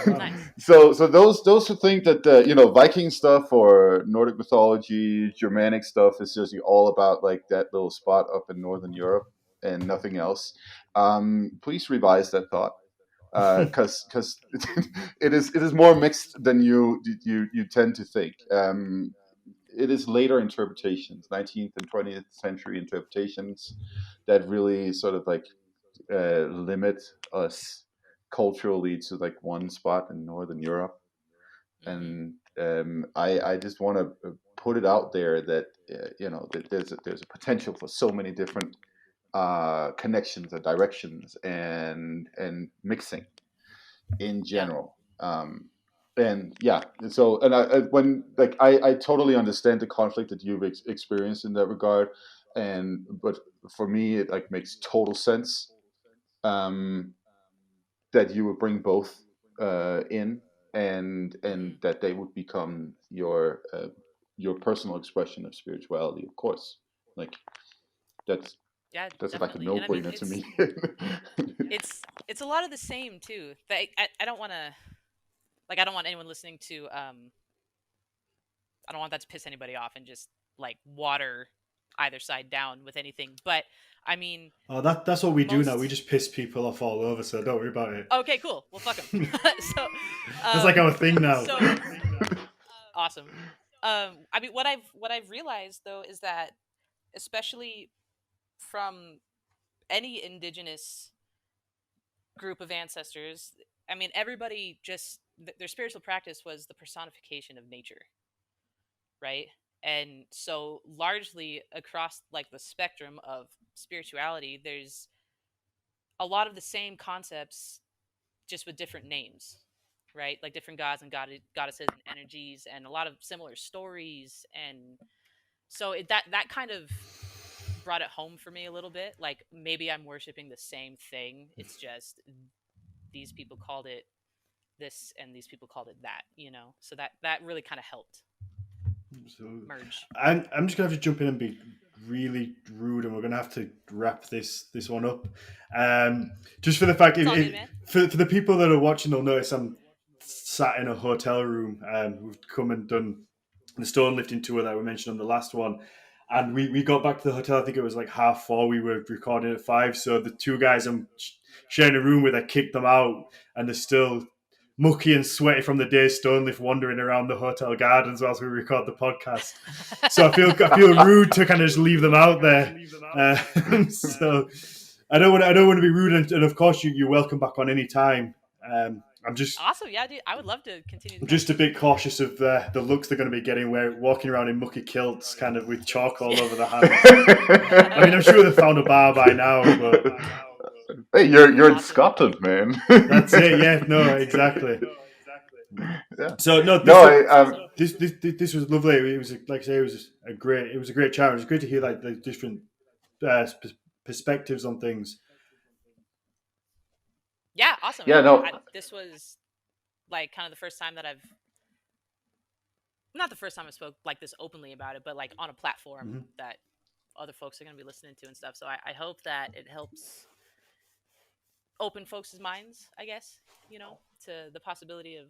Speaker 3: Nice.
Speaker 2: So those who think that Viking stuff or Nordic mythology, Germanic stuff is just all about like that little spot up in Northern Europe and nothing else, please revise that thought, because it is more mixed than you tend to think. It is later interpretations, 19th and 20th century interpretations, that really sort of like limit us culturally to like one spot in Northern Europe. And I just want to put it out there that that there's a potential for so many different connections and directions and mixing in general. And yeah, so and I totally understand the conflict that you've experienced in that regard, but for me it like makes total sense that you would bring both in, and that they would become your personal expression of spirituality, of course. Like that's like a
Speaker 3: definitely.
Speaker 2: no-brainer to me.
Speaker 3: It's a lot of the same too. I don't want to, like, I don't want anyone listening to I don't want that to piss anybody off and just like water either side down with anything. But I mean,
Speaker 1: that's what we do now. We just piss people off all over, so don't worry about it.
Speaker 3: Okay, cool. Well, fuck them. So
Speaker 1: that's like our thing now.
Speaker 3: So awesome. I mean, what I've realized though is that, especially from any indigenous group of ancestors, I mean, everybody just their spiritual practice was the personification of nature, right? And so largely across like the spectrum of spirituality, there's a lot of the same concepts, just with different names, right? Like different gods and goddesses and energies, and a lot of similar stories. And so that kind of brought it home for me a little bit. Like, maybe I'm worshiping the same thing. It's just these people called it this and these people called it that, So that really kind of helped.
Speaker 1: So
Speaker 3: merge.
Speaker 1: I'm just gonna have to jump in and be really rude, and we're gonna have to wrap this one up. Just for the fact,
Speaker 3: It's all good, man.
Speaker 1: for the people that are watching, they'll notice I'm sat in a hotel room. We've come and done the stone lifting tour that we mentioned on the last one. And we got back to the hotel, I think it was like 4:30. We were recording at 5. So the two guys I'm sharing a room with, I kicked them out, and they're still mucky and sweaty from the day's stone lift wandering around the hotel gardens whilst we record the podcast. So I feel rude to kind of just leave them out there. So I don't want to be rude, and of course you're welcome back on any time. I'm just
Speaker 3: awesome. Yeah, dude. I would love to continue.
Speaker 1: I'm just a bit cautious of the looks they're going to be getting, where walking around in mucky kilts, kind of with chalk all over the hands. I mean, I'm sure they've found a bar by now, but
Speaker 2: hey, you're in Scotland, man.
Speaker 1: That's it. Yeah, no, exactly.
Speaker 2: Yeah.
Speaker 1: So no, this was lovely. It was, like I say, it was a great challenge. It was great to hear like the different perspectives on things.
Speaker 3: Yeah, awesome.
Speaker 2: Yeah, no.
Speaker 3: This was like kind of the first time that not the first time I spoke like this openly about it, but like on a platform that other folks are going to be listening to and stuff. So I hope that it helps open folks' minds, I guess, to the possibility of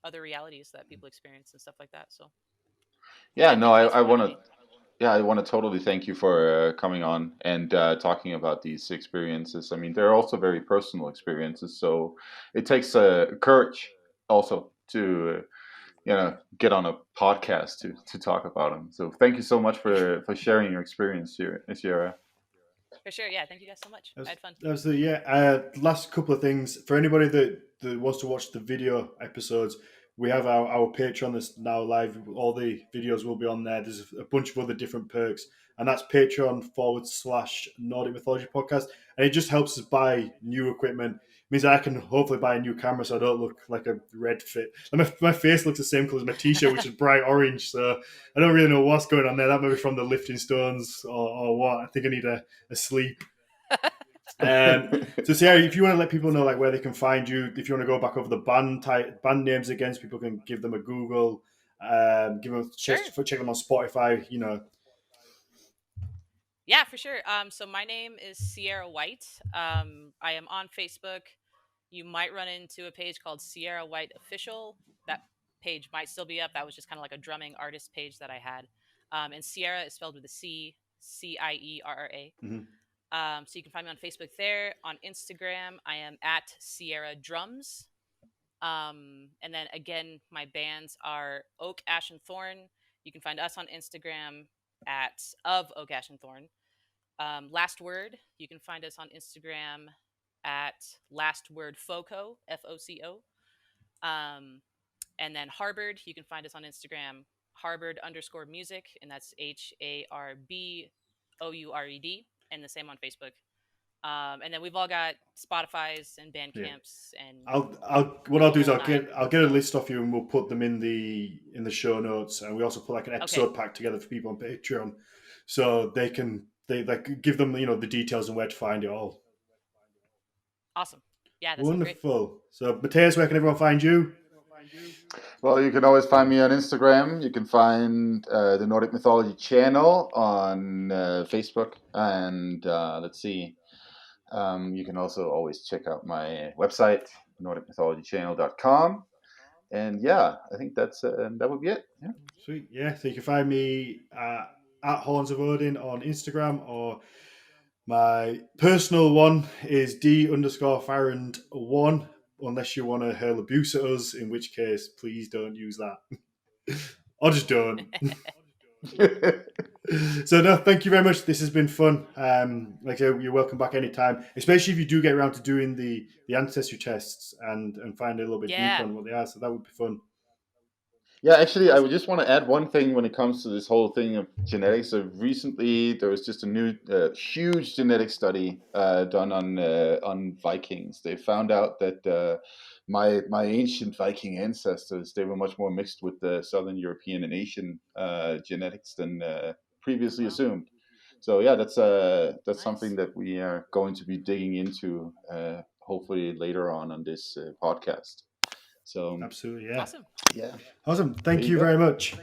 Speaker 3: other realities that people experience and stuff like that. So
Speaker 2: yeah, no, I want to. Yeah, I want to totally thank you for coming on and talking about these experiences. I mean, they're also very personal experiences, so it takes courage also to get on a podcast to talk about them. So thank you so much for sharing your experience here, Sierra.
Speaker 3: For sure, yeah. Thank you guys so much. I had fun.
Speaker 1: Absolutely, yeah. Last couple of things for anybody that wants to watch the video episodes. We have our Patreon that's now live. All the videos will be on there. There's a bunch of other different perks, and that's Patreon/Nordic Mythology Podcast. And it just helps us buy new equipment. It means I can hopefully buy a new camera so I don't look like a red fit. And my face looks the same colour as my t-shirt, which is bright orange. So I don't really know what's going on there. That may be from the lifting stones or what. I think I need a sleep. So Sarah, if you want to let people know like where they can find you, if you want to go back over the band names again, so people can give them a Google, check them on Spotify,
Speaker 3: Yeah, for sure. So my name is Sierra White. I am on Facebook. You might run into a page called Sierra White Official. That page might still be up. That was just kind of like a drumming artist page that I had. And Sierra is spelled with a C, Cierra. So you can find me on Facebook there. On Instagram, I am at Sierra Drums. And then again, my bands are Oak, Ash, and Thorn. You can find us on Instagram at of Oak, Ash, and Thorn. Last Word, you can find us on Instagram at Last Word Foco, Foco. And then Harbored, you can find us on Instagram, Harbored_music, and that's HARBOURED. And the same on Facebook. And then we've all got Spotify's and Bandcamps. And
Speaker 1: what I'll do is I'll get a list off you, and we'll put them in the show notes. And we also put like an episode pack together for people on Patreon, so they give them the details and where to find it all.
Speaker 3: Awesome. Yeah, that's
Speaker 1: wonderful.
Speaker 3: Great.
Speaker 1: So Matthias, where can everyone find you?
Speaker 2: Well, you can always find me on Instagram. You can find the Nordic Mythology channel on Facebook. And let's see. You can also always check out my website, NordicMythologyChannel.com. And yeah, I think that would be it. Yeah.
Speaker 1: Sweet. Yeah, so you can find me at Horns of Odin on Instagram, or my personal one is D_Farrand1. Unless you want to hurl abuse at us, in which case, please don't use that. Or just don't. So, no, thank you very much. This has been fun. Like I said, you're welcome back anytime, especially if you do get around to doing the ancestry tests and find a little bit deeper on what they are. So that would be fun.
Speaker 2: Yeah, actually, I would just want to add one thing when it comes to this whole thing of genetics. So recently, there was just a new huge genetic study done on Vikings. They found out that my ancient Viking ancestors, they were much more mixed with the Southern European and Asian genetics than previously assumed. So yeah, that's nice. Something that we are going to be digging into hopefully later on this podcast. So
Speaker 1: absolutely, yeah.
Speaker 3: Awesome.
Speaker 2: Yeah.
Speaker 1: Awesome. Thank you very much.